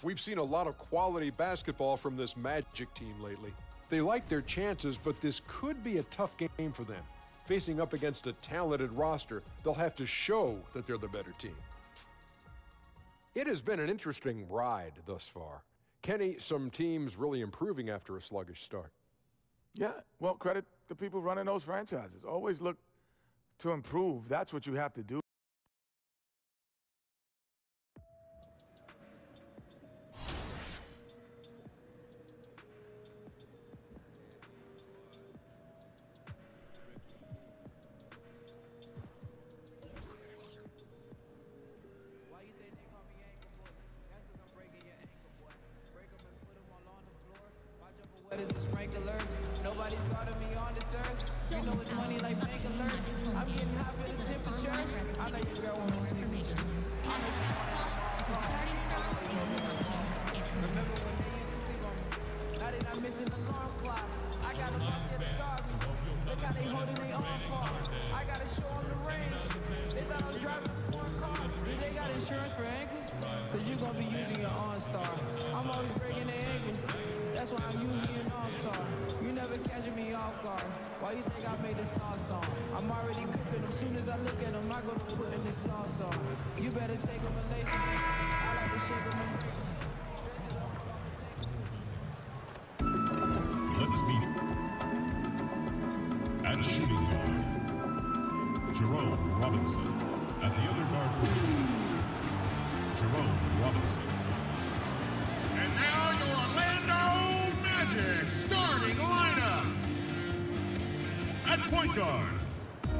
We've seen a lot of quality basketball from this Magic team lately. They like their chances, but this could be a tough game for them. Facing up against a talented roster, they'll have to show that they're the better team. It has been an interesting ride thus far. Kenny, some teams really improving after a sluggish start. Yeah, well, credit the people running those franchises. Always look to improve. That's what you have to do. What is a sprinkler? Nobody's guarding me on this earth. You know it's money like bank alerts. I'm getting hot for the temperature. I know your girl wants to see me. I know she remember when they used to sleep on me? Now they not missing alarm clocks. I got a basket to guard me. Look how they holding their arm far. I gotta show them the range. They thought I was driving a foreign car. Do they got insurance for ankles? Cause you gonna be using your OnStar. I'm always breaking their ankles. That's why I'm usually an all-star. You never catching me off guard. Why you think I made this song? I'm already cooking them. Soon as I look at them, I go to putting this sauce on. You better take them and lace them. I like to shake them and break them. Let's meet at shooting guard, Jerome Robinson. At the other guard position, Jerome Robinson. And now your Orlando Magic starting lineup. At point guard,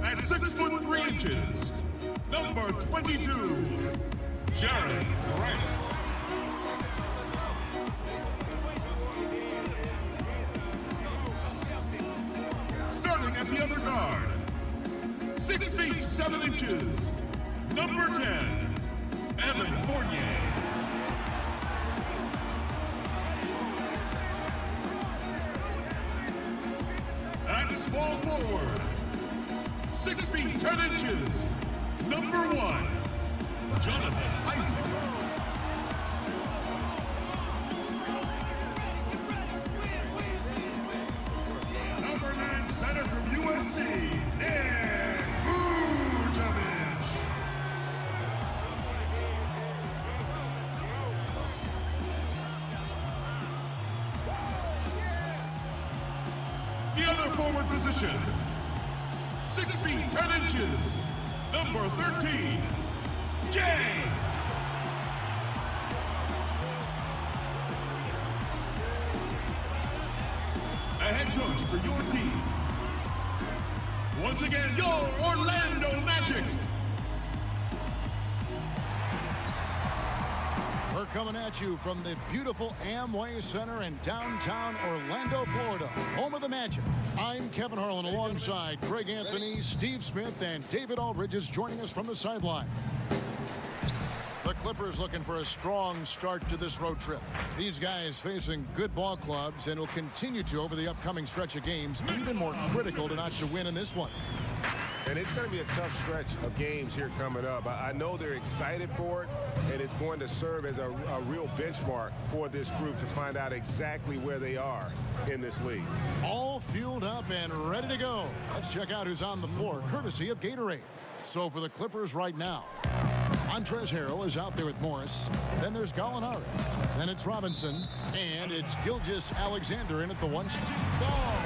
at 6'3", number 22, Jerry Grant. Starting at the other guard, 6 feet 7 inches, number 10, Evan Fournier. At small forward, 6 feet 10 inches, number 1, Jonathan Isaac. Number 9 center from USC, Nick Vucevic. The other forward position, 6 feet 10 inches, number 13, Jay. A head coach for your team. Once again, your Orlando Magic. We're coming at you from the beautiful Amway Center in downtown Orlando, Florida, home of the Magic. I'm Kevin Harlan alongside Greg Anthony, Steve Smith, and David Aldridge is joining us from the sideline. The Clippers looking for a strong start to this road trip. These guys facing good ball clubs and will continue to over the upcoming stretch of games, even more critical to not to win in this one. And it's going to be a tough stretch of games here coming up. I know they're excited for it, and it's going to serve as a real benchmark for this group to find out exactly where they are in this league. All fueled up and ready to go. Let's check out who's on the floor, courtesy of Gatorade. So for the Clippers right now, Montrezl Harrell is out there with Morris. Then there's Gallinari. Then it's Robinson. And it's Gilgeous-Alexander in at the 1. Ball.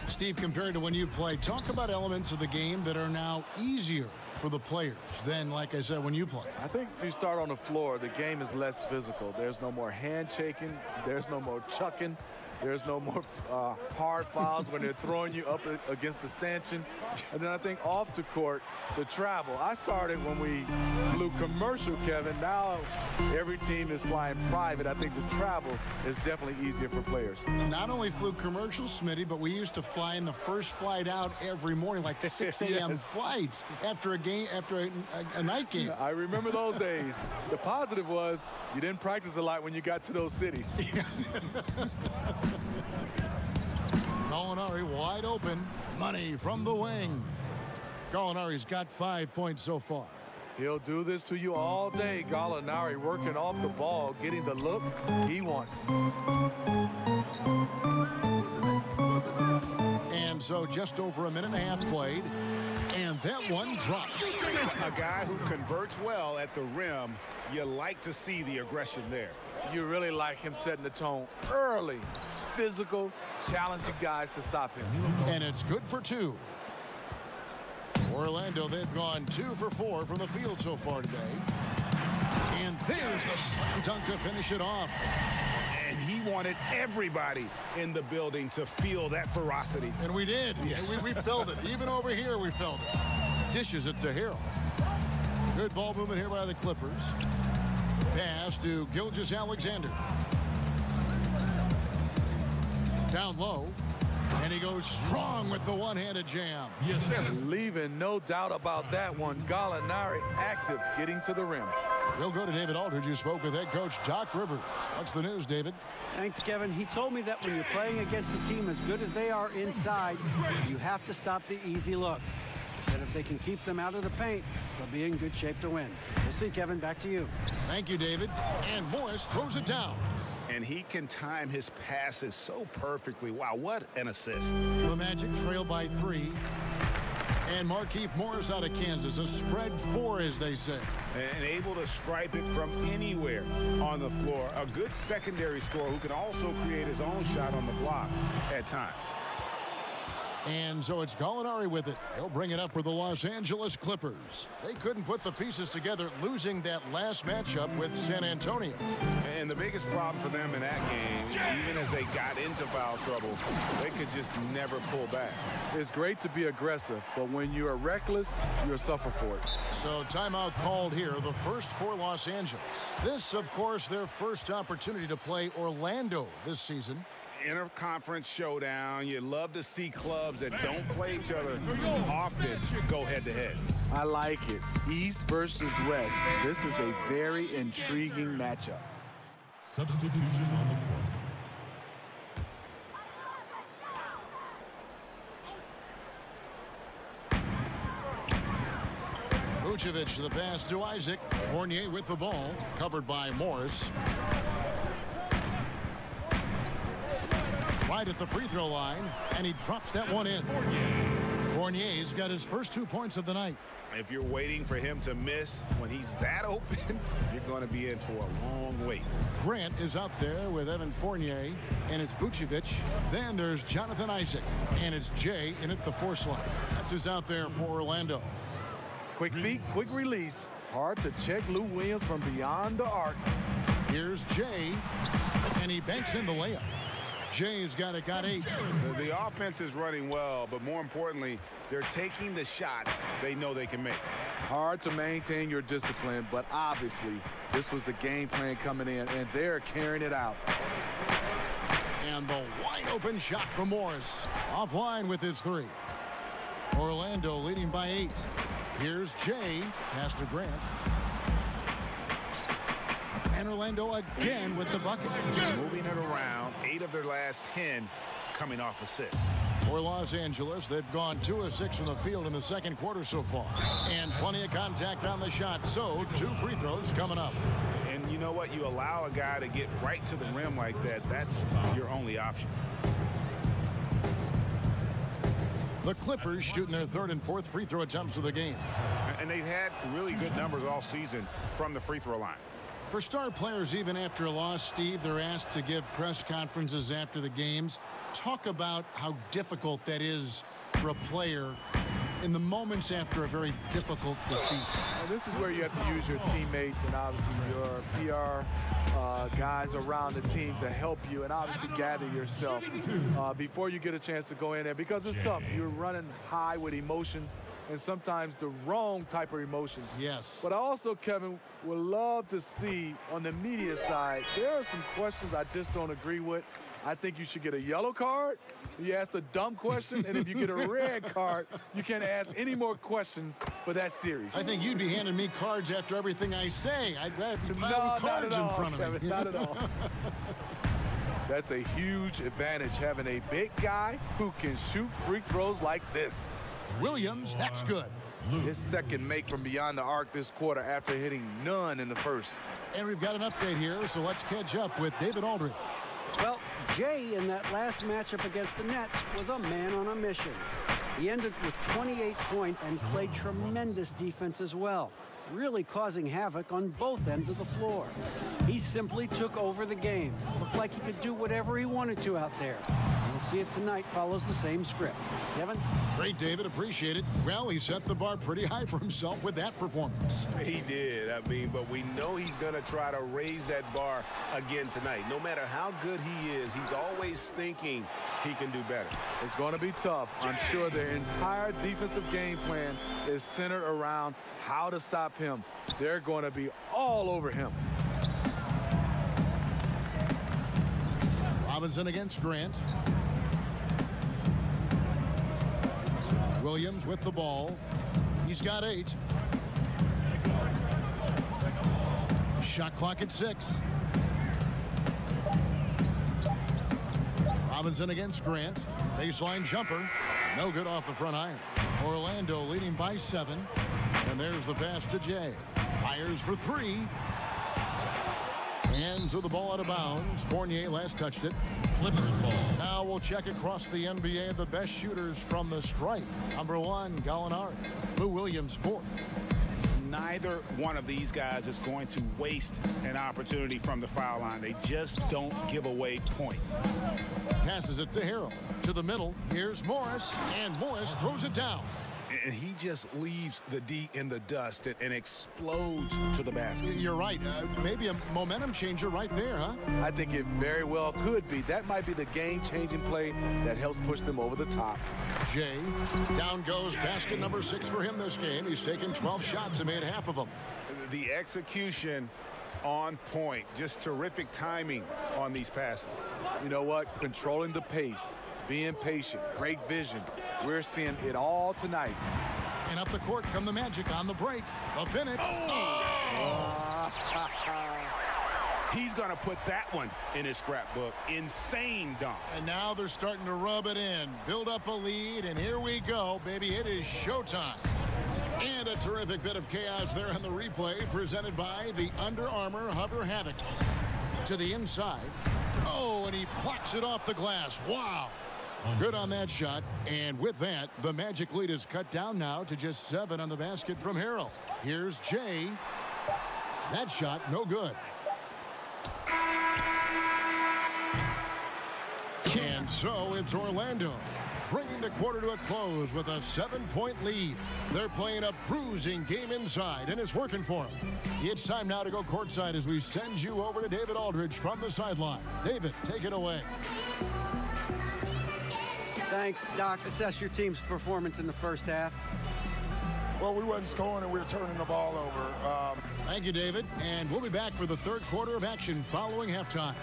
Steve, compared to when you played, talk about elements of the game that are now easier for the players than, like I said, when you play. I think you start on the floor, the game is less physical. There's no more handshaking. There's no more chucking. There's no more hard fouls when they're throwing you up against the stanchion. And then I think off the court, the travel. I started when we flew commercial, Kevin. Now every team is flying private. I think the travel is definitely easier for players. Not only flew commercial, Smitty, but we used to fly in the first flight out every morning, like 6 a.m. Yes. flights after a game, after a night game. I remember those days. The positive was you didn't practice a lot when you got to those cities. Gallinari wide open. Money from the wing. Gallinari's got 5 points so far. He'll do this to you all day. Gallinari working off the ball, getting the look he wants. And so just over a minute and a half played. And that one drops. A guy who converts well at the rim, you like to see the aggression there. You really like him setting the tone early. Physical, challenging guys to stop him. And it's good for 2. Orlando, they've gone 2 for 4 from the field so far today. And there's the slam dunk to finish it off. And he wanted everybody in the building to feel that ferocity. And we did. Yeah. We felt it. Even over here, we felt it. Dishes it to Harrell. Good ball movement here by the Clippers. Pass to Gilgeous-Alexander. Down low. And he goes strong with the one-handed jam. Yes, leaving no doubt about that one. Gallinari active, getting to the rim. We'll go to David Aldridge, who spoke with head coach Doc Rivers. What's the news, David? Thanks, Kevin. He told me that when you're playing against a team as good as they are inside, you have to stop the easy looks. He said if they can keep them out of the paint, they'll be in good shape to win. We'll see, Kevin. Back to you. Thank you, David. And Morris throws it down. And he can time his passes so perfectly. Wow, what an assist. The Magic trail by 3. And Markieff Morris out of Kansas, a spread 4, as they say. And able to stripe it from anywhere on the floor. A good secondary scorer who can also create his own shot on the block at times. And so it's Gallinari with it. He'll bring it up for the Los Angeles Clippers. They couldn't put the pieces together, losing that last matchup with San Antonio. And the biggest problem for them in that game, even as they got into foul trouble, they could just never pull back. It's great to be aggressive, but when you are reckless, you'll suffer for it. So timeout called here, the first for Los Angeles. This, of course, their first opportunity to play Orlando this season. Interconference showdown. You love to see clubs that don't play each other often go head-to-head. I like it. East versus West. This is a very intriguing matchup. Substitution on the court. Vucevic, the pass to Isaac. Fournier with the ball, covered by Morris. Right at the free throw line, and he drops that one in. Fournier's got his first 2 points of the night. If you're waiting for him to miss when he's that open, you're going to be in for a long wait. Grant is out there with Evan Fournier, and it's Vucevic. Then there's Jonathan Isaac, and it's Jay in at the 4 slot. That's who's out there for Orlando. Quick feet, quick release. Hard to check Lou Williams from beyond the arc. Here's Jay, and he banks in the layup. Jay's got 8. The offense is running well, but more importantly, they're taking the shots they know they can make. Hard to maintain your discipline, but obviously this was the game plan coming in, and they're carrying it out. And the wide open shot from Morris. Offline with his 3. Orlando leading by 8. Here's Jay. Pass to Grant. And Orlando again with the bucket. Moving it around, 8 of their last 10 coming off assists. For Los Angeles, they've gone 2 of 6 from the field in the second quarter so far. And plenty of contact on the shot, so 2 free throws coming up. And you know what? You allow a guy to get right to the rim like that, that's your only option. The Clippers shooting their 3rd and 4th free throw attempts of the game. And they've had really good numbers all season from the free throw line. For star players, even after a loss, Steve, they're asked to give press conferences after the games. Talk about how difficult that is for a player in the moments after a very difficult defeat. Well, this is where you have to use your teammates and obviously your PR guys around the team to help you and obviously gather yourself before you get a chance to go in there, because it's tough. You're running high with emotions, and sometimes the wrong type of emotions. Yes. But I also, Kevin, would love to see on the media side, there are some questions I just don't agree with. I think you should get a yellow card. You ask a dumb question, and if you get a red card, you can't ask any more questions for that series. I think you'd be handing me cards after everything I say. I'd have cards in front of me. Kevin, not at all. That's a huge advantage, having a big guy who can shoot free throws like this. Williams, that's good. His second make from beyond the arc this quarter after hitting none in the first. And we've got an update here, so let's catch up with David Aldridge. Well, Jay in that last matchup against the Nets was a man on a mission. He ended with 28 points and played tremendous defense as well, really causing havoc on both ends of the floor. He simply took over the game. Looked like he could do whatever he wanted to out there. We'll see if tonight follows the same script. Kevin? Great, David. Appreciate it. Well, he set the bar pretty high for himself with that performance. He did. I mean, but we know he's going to try to raise that bar again tonight. No matter how good he is, he's always thinking he can do better. It's going to be tough. I'm sure their entire defensive game plan is centered around how to stop him. They're going to be all over him. Robinson against Grant. Williams with the ball. He's got 8. Shot clock at 6. Robinson against Grant. Baseline jumper. No good off the front iron. Orlando leading by 7. And there's the pass to Jay. Fires for 3. Hands with the ball out of bounds. Fournier last touched it. Clippers ball. Now we'll check across the NBA the best shooters from the stripe. Number 1, Gallinari. Lou Williams, 4th. Neither one of these guys is going to waste an opportunity from the foul line. They just don't give away points. Passes it to Harrell. To the middle. Here's Morris. And Morris throws it down. And he just leaves the D in the dust and explodes to the basket. You're right. Maybe a momentum changer right there, huh? I think it very well could be. That might be the game-changing play that helps push them over the top. Jay, down goes basket number 6 for him this game. He's taken 12 shots and made half of them. The execution on point. Just terrific timing on these passes. You know what? Controlling the pace, being patient, great vision. We're seeing it all tonight. And up the court come the Magic on the break. The finish. He's going to put that one in his scrapbook. Insane dunk. And now they're starting to rub it in. Build up a lead, and here we go, baby. It is showtime. And a terrific bit of chaos there on the replay, presented by the Under Armour Hover Havoc. To the inside. Oh, and he plucks it off the glass. Wow. Good on that shot. And with that, the Magic lead is cut down now to just 7 on the basket from Harrell. Here's Jay. That shot, no good. And so it's Orlando, bringing the quarter to a close with a 7-point lead. They're playing a bruising game inside, and it's working for them. It's time now to go courtside as we send you over to David Aldridge from the sideline. David, take it away. Thanks, Doc. Assess your team's performance in the first half. Well, we wasn't scoring and we were turning the ball over. Thank you, David. And we'll be back for the third quarter of action following halftime.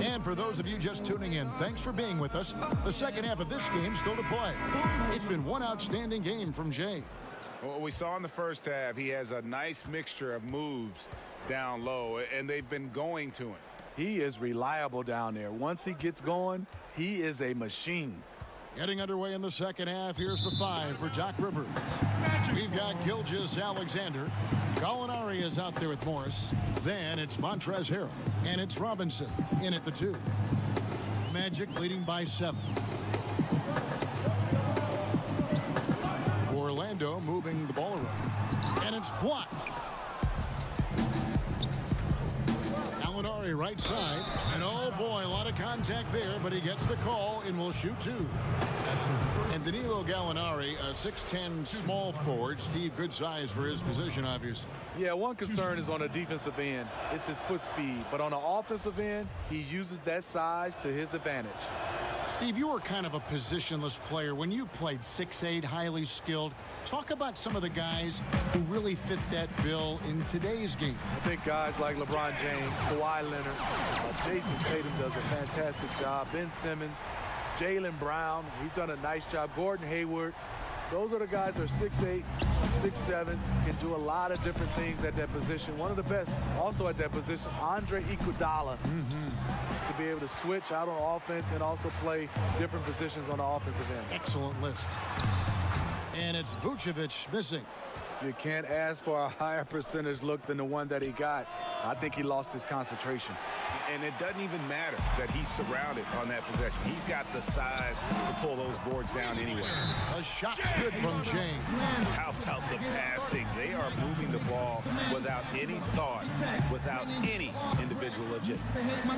And for those of you just tuning in, thanks for being with us. The second half of this game still to play. It's been one outstanding game from Jay. Well, we saw in the first half, he has a nice mixture of moves down low, and they've been going to him. He is reliable down there. Once he gets going, he is a machine. Getting underway in the second half, here's the 5 for Doc Rivers. We've got Gilgeous Alexander. Gallinari is out there with Morris. Then it's Montrezl Harrell. And it's Robinson in at the 2. Magic leading by 7. Orlando moving the ball around. And it's blocked. Gallinari right side. And oh boy, a lot of contact there, but he gets the call and will shoot 2. And Danilo Gallinari, a 6'10 small forward. Steve, good size for his position, obviously. Yeah, one concern is on the defensive end. It's his foot speed. But on the offensive end, he uses that size to his advantage. Steve, you were kind of a positionless player when you played 6'8", highly skilled. Talk about some of the guys who really fit that bill in today's game. I think guys like LeBron James, Kawhi Leonard, Jason Tatum does a fantastic job. Ben Simmons, Jaylen Brown, he's done a nice job. Gordon Hayward. Those are the guys that are 6'8", 6'7", can do a lot of different things at that position. One of the best also at that position, Andre Iguodala, to be able to switch out on offense and also play different positions on the offensive end. Excellent list. And it's Vucevic missing. You can't ask for a higher percentage look than the one that he got. I think he lost his concentration. And it doesn't even matter that he's surrounded on that possession. He's got the size to pull those boards down anyway. A shot's good from James. How about the passing? They are moving the ball without any thought, without any individual agenda.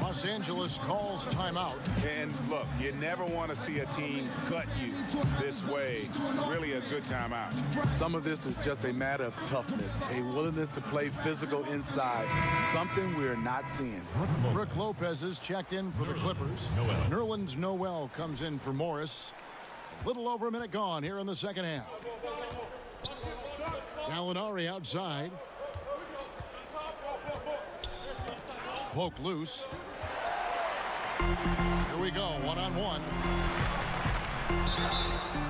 Los Angeles calls timeout. And look, you never want to see a team gut you this way. Really a good timeout. Some of this is just a matter of toughness, a willingness to play physical inside, something we're not seeing. Brook Lopez is checked in for the Clippers. Nerlens Noel comes in for Morris. A little over a minute gone here in the second half. Gallinari outside. Poke loose. Here we go, one-on-one.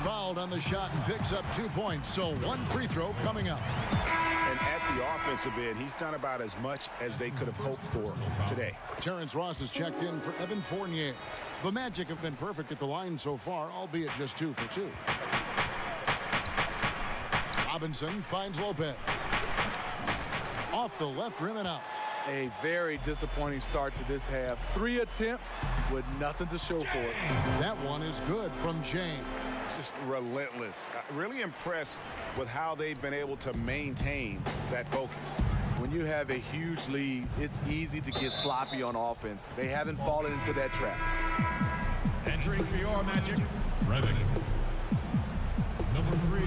Fouled on the shot and picks up 2 points, so 1 free throw coming up. And at the offensive end, he's done about as much as they could have hoped for today. Terrence Ross is checked in for Evan Fournier. The Magic have been perfect at the line so far, albeit just 2 for 2. Robinson finds Lopez. Off the left rim and out. A very disappointing start to this half. 3 attempts with nothing to show for it. That one is good from James. Just relentless. Really impressed with how they've been able to maintain that focus. When you have a huge lead, it's easy to get sloppy on offense. They haven't fallen into that trap. Entering for your Magic, Redick. Number 3.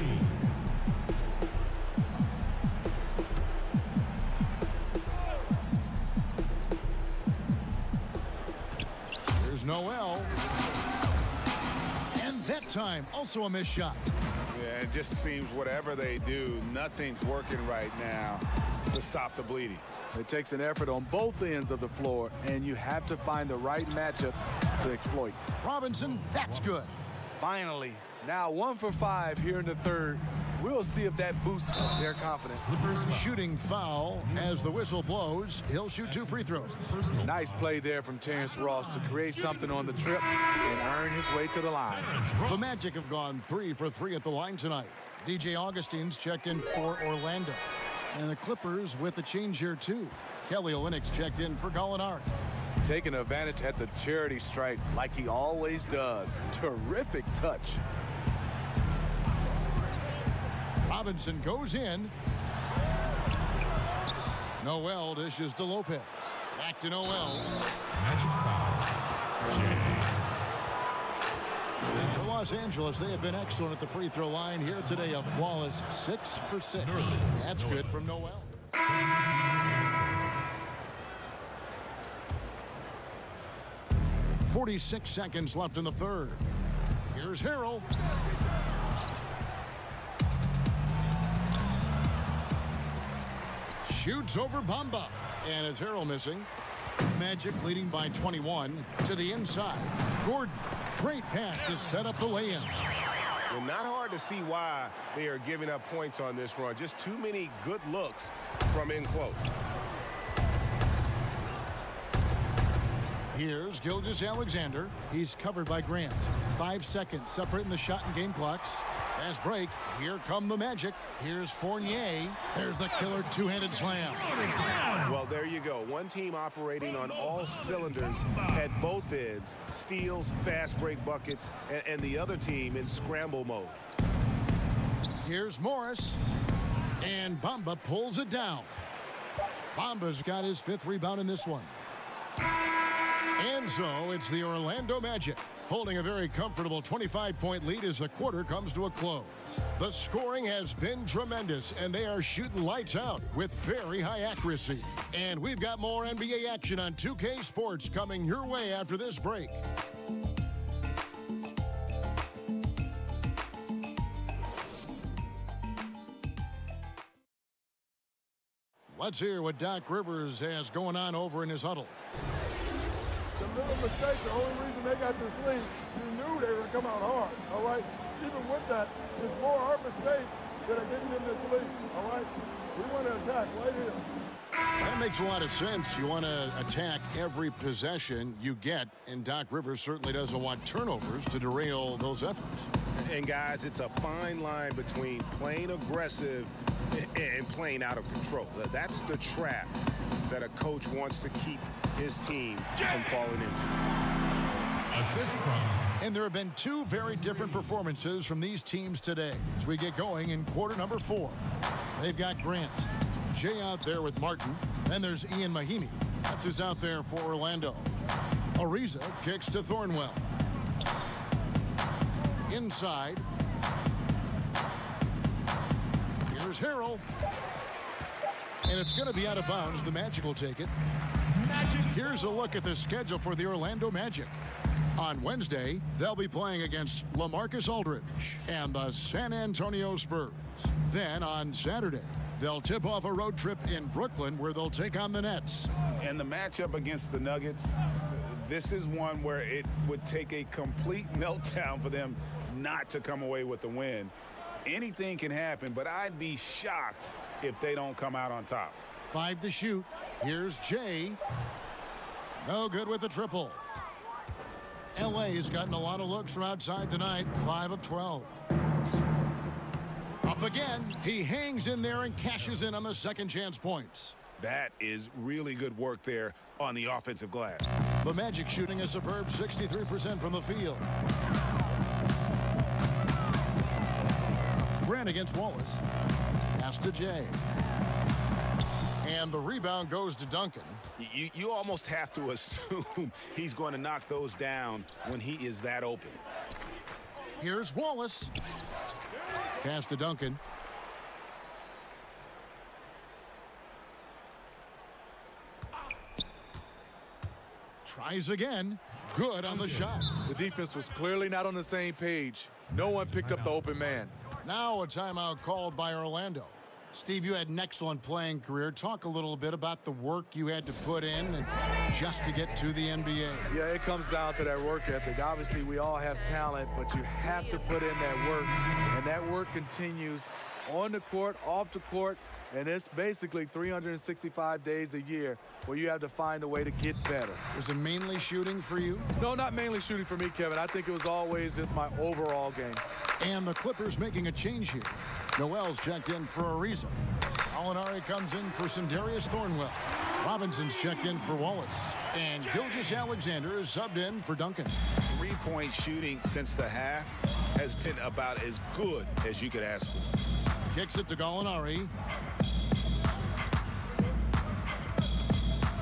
There's Noel. And that time, also a missed shot. Yeah, it just seems whatever they do, nothing's working right now to stop the bleeding. It takes an effort on both ends of the floor, and you have to find the right matchups to exploit. Robinson, that's good. Finally, now 1 for 5 here in the third. We'll see if that boosts their confidence. Shooting foul as the whistle blows. He'll shoot 2 free throws. Nice play there from Terrence Ross to create something on the trip and earn his way to the line. The Magic have gone 3 for 3 at the line tonight. DJ Augustine's checked in for Orlando. And the Clippers with a change here, too. Kelly Olynyk's checked in for Gallinari. Taking advantage at the charity stripe like he always does. Terrific touch. Robinson goes in. Noel dishes to Lopez. Back to Noel. Magic foul. For Los Angeles, they have been excellent at the free throw line here today. A flawless 6 for 6. That's good from Noel. 46 seconds left in the third. Here's Harrell. Shoots over Bamba. And it's Harrell missing. Magic leading by 21 to the inside. Gordon, great pass to set up the lay-in. Well, not hard to see why they are giving up points on this run. Just too many good looks from in close. Here's Gilgeous-Alexander. He's covered by Grant. 5 seconds separating the shot and game clocks. Fast break. Here come the Magic. Here's Fournier. There's the killer two-handed slam. Well, there you go. One team operating on all cylinders at both ends. Steals, fast break buckets, and the other team in scramble mode. Here's Morris. And Bamba pulls it down. Bamba's got his 5th rebound in this one. And so it's the Orlando Magic holding a very comfortable 25-point lead as the quarter comes to a close. The scoring has been tremendous, and they are shooting lights out with very high accuracy. And we've got more NBA action on 2K Sports coming your way after this break. Let's hear what Doc Rivers has going on over in his huddle. Some little mistakes, the only reason they got this lead, you knew they were going to come out hard, all right? Even with that, it's more our mistakes that are getting them this lead, all right? We want to attack right here. That makes a lot of sense. You want to attack every possession you get, and Doc Rivers certainly doesn't want turnovers to derail those efforts. And, guys, it's a fine line between playing aggressive and playing out of control. That's the trap that a coach wants to keep his team from falling into. Assist from. And there have been 2 very different performances from these teams today as we get going in quarter number 4. They've got Grant, Jay out there with Martin, then there's Ian Mahinmi. That's who's out there for Orlando. Ariza kicks to Thornwell. Inside. Here's Harrell. And it's going to be out of bounds. The Magic will take it. Here's a look at the schedule for the Orlando Magic. On Wednesday, they'll be playing against LaMarcus Aldridge and the San Antonio Spurs. Then on Saturday, they'll tip off a road trip in Brooklyn where they'll take on the Nets. And the matchup against the Nuggets, this is one where it would take a complete meltdown for them not to come away with the win. Anything can happen, but I'd be shocked if they don't come out on top. 5 to shoot. Here's Jay. No good with the triple. LA has gotten a lot of looks from outside tonight. 5 of 12. Up again. He hangs in there and cashes in on the second chance points. That is really good work there on the offensive glass. The Magic shooting a superb 63% from the field. Grant against Wallace. Pass to Jay. And the rebound goes to Duncan. You almost have to assume he's going to knock those down when he is that open. Here's Wallace. Pass to Duncan. Tries again. Good on the shot. The defense was clearly not on the same page. No one picked up the open man. Now a timeout called by Orlando. Steve, you had an excellent playing career. Talk a little bit about the work you had to put in and just to get to the NBA. Yeah, it comes down to that work ethic. Obviously, we all have talent, but you have to put in that work. And that work continues on the court, off the court, and it's basically 365 days a year where you have to find a way to get better. Was it mainly shooting for you? No, not mainly shooting for me, Kevin. I think it was always just my overall game. And the Clippers making a change here. Noel's checked in for Ariza. Gallinari comes in for Sindarius Thornwell. Robinson's checked in for Wallace. And Gilgeous-Alexander is subbed in for Duncan. Three-point shooting since the half has been about as good as you could ask for. Kicks it to Gallinari.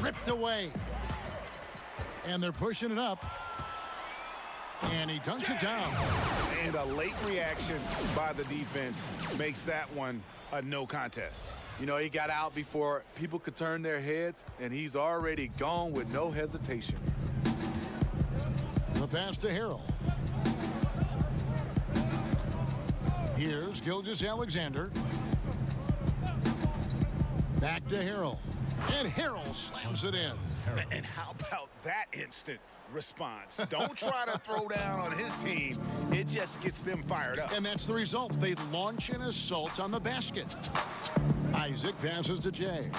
Ripped away. And they're pushing it up. And he dunks it down. And a late reaction by the defense makes that one a no contest. You know, he got out before people could turn their heads, and he's already gone with no hesitation. The pass to Harrell. Here's Gilgeous-Alexander. Back to Harrell. And Harrell slams it in. And how about that instant response? Don't try to throw down on his team. It just gets them fired up. And that's the result. They launch an assault on the basket. Isaac passes to Jay.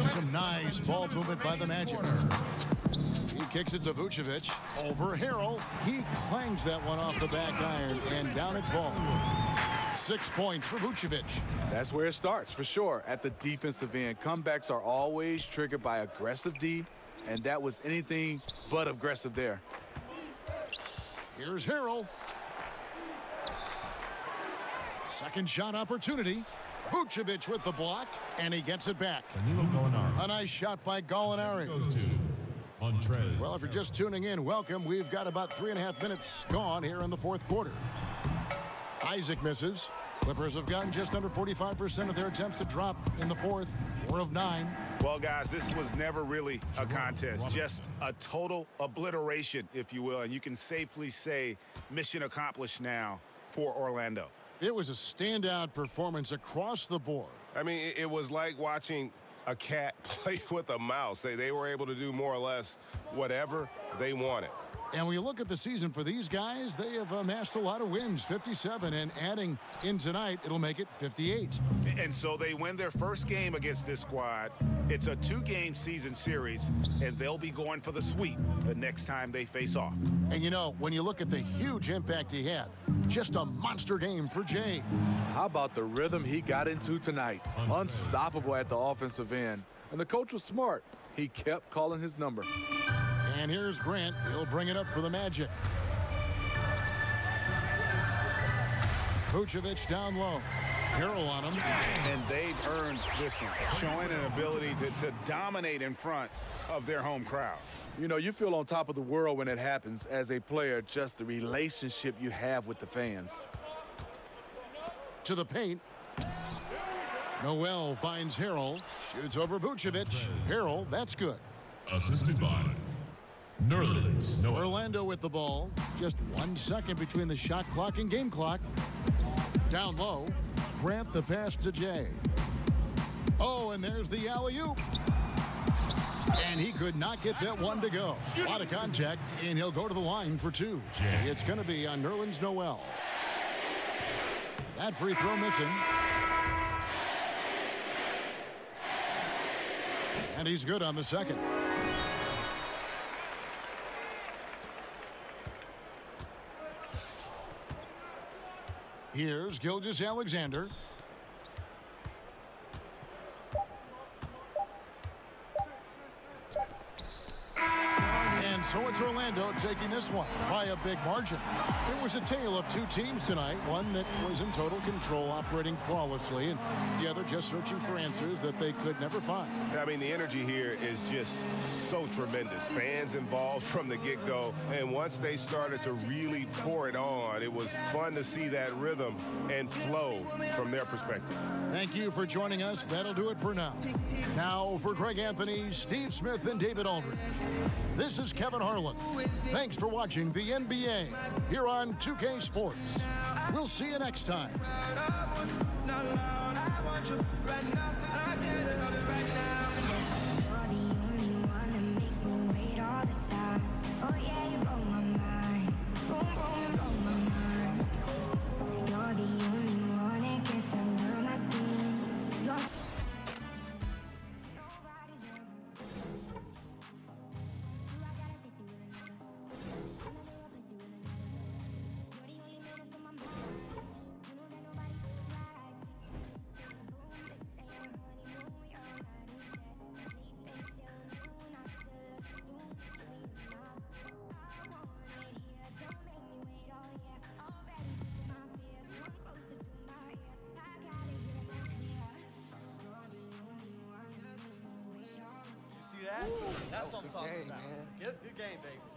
Some nice ball movement by the Magic. He kicks it to Vucevic. Over Harrell. He clangs that one off the back iron, and down it's ball. 6 points for Vucevic. That's where it starts, for sure. At the defensive end, comebacks are always triggered by aggressive D, and that was anything but aggressive there. Here's Harrell. Second shot opportunity. Vucevic with the block, and he gets it back. A nice shot by Gallinari. Well, if you're just tuning in, welcome. We've got about 3.5 minutes gone here in the fourth quarter. Isaac misses. Clippers have gotten just under 45% of their attempts to drop in the fourth. 4 of 9. Well, guys, this was never really a contest. Just a total obliteration, if you will. And you can safely say mission accomplished now for Orlando. It was a standout performance across the board. I mean, it was like watching a cat play with a mouse. They were able to do more or less whatever they wanted. And when you look at the season for these guys, they have amassed a lot of wins, 57, and adding in tonight, it'll make it 58. And so they win their first game against this squad. It's a 2-game season series, and they'll be going for the sweep the next time they face off. And you know, when you look at the huge impact he had, just a monster game for Jay. How about the rhythm he got into tonight? Unstoppable at the offensive end. And the coach was smart. He kept calling his number. And here's Grant. He'll bring it up for the Magic. Vucevic down low. Harrell on him. And they've earned this one, showing an ability to dominate in front of their home crowd. You know, you feel on top of the world when it happens as a player, just the relationship you have with the fans. To the paint. Noel finds Harrell. Shoots over Vucevic. Harrell, that's good. Assisted by Nerlens Noel. Orlando with the ball. Just 1 second between the shot clock and game clock. Down low. Grant the pass to Jay. Oh, and there's the alley-oop. And he could not get that one to go. A lot of contact, and he'll go to the line for 2. It's going to be on Nerlens Noel. That free throw missing. And he's good on the second. Here's Gilgeous-Alexander. And so it's Orlando taking this one by a big margin. It was a tale of 2 teams tonight, one that was in total control, operating flawlessly, and the other just searching for answers that they could never find. I mean, the energy here is just so tremendous. Fans involved from the get-go, and once they started to really pour it on, it was fun to see that rhythm and flow from their perspective. Thank you for joining us. That'll do it for now. Now, for Greg Anthony, Steve Smith, and David Aldridge, this is Kevin Harlan. Thanks for watching the NBA here on 2K Sports. We'll see you next time. talking game, about. man. Good game, baby.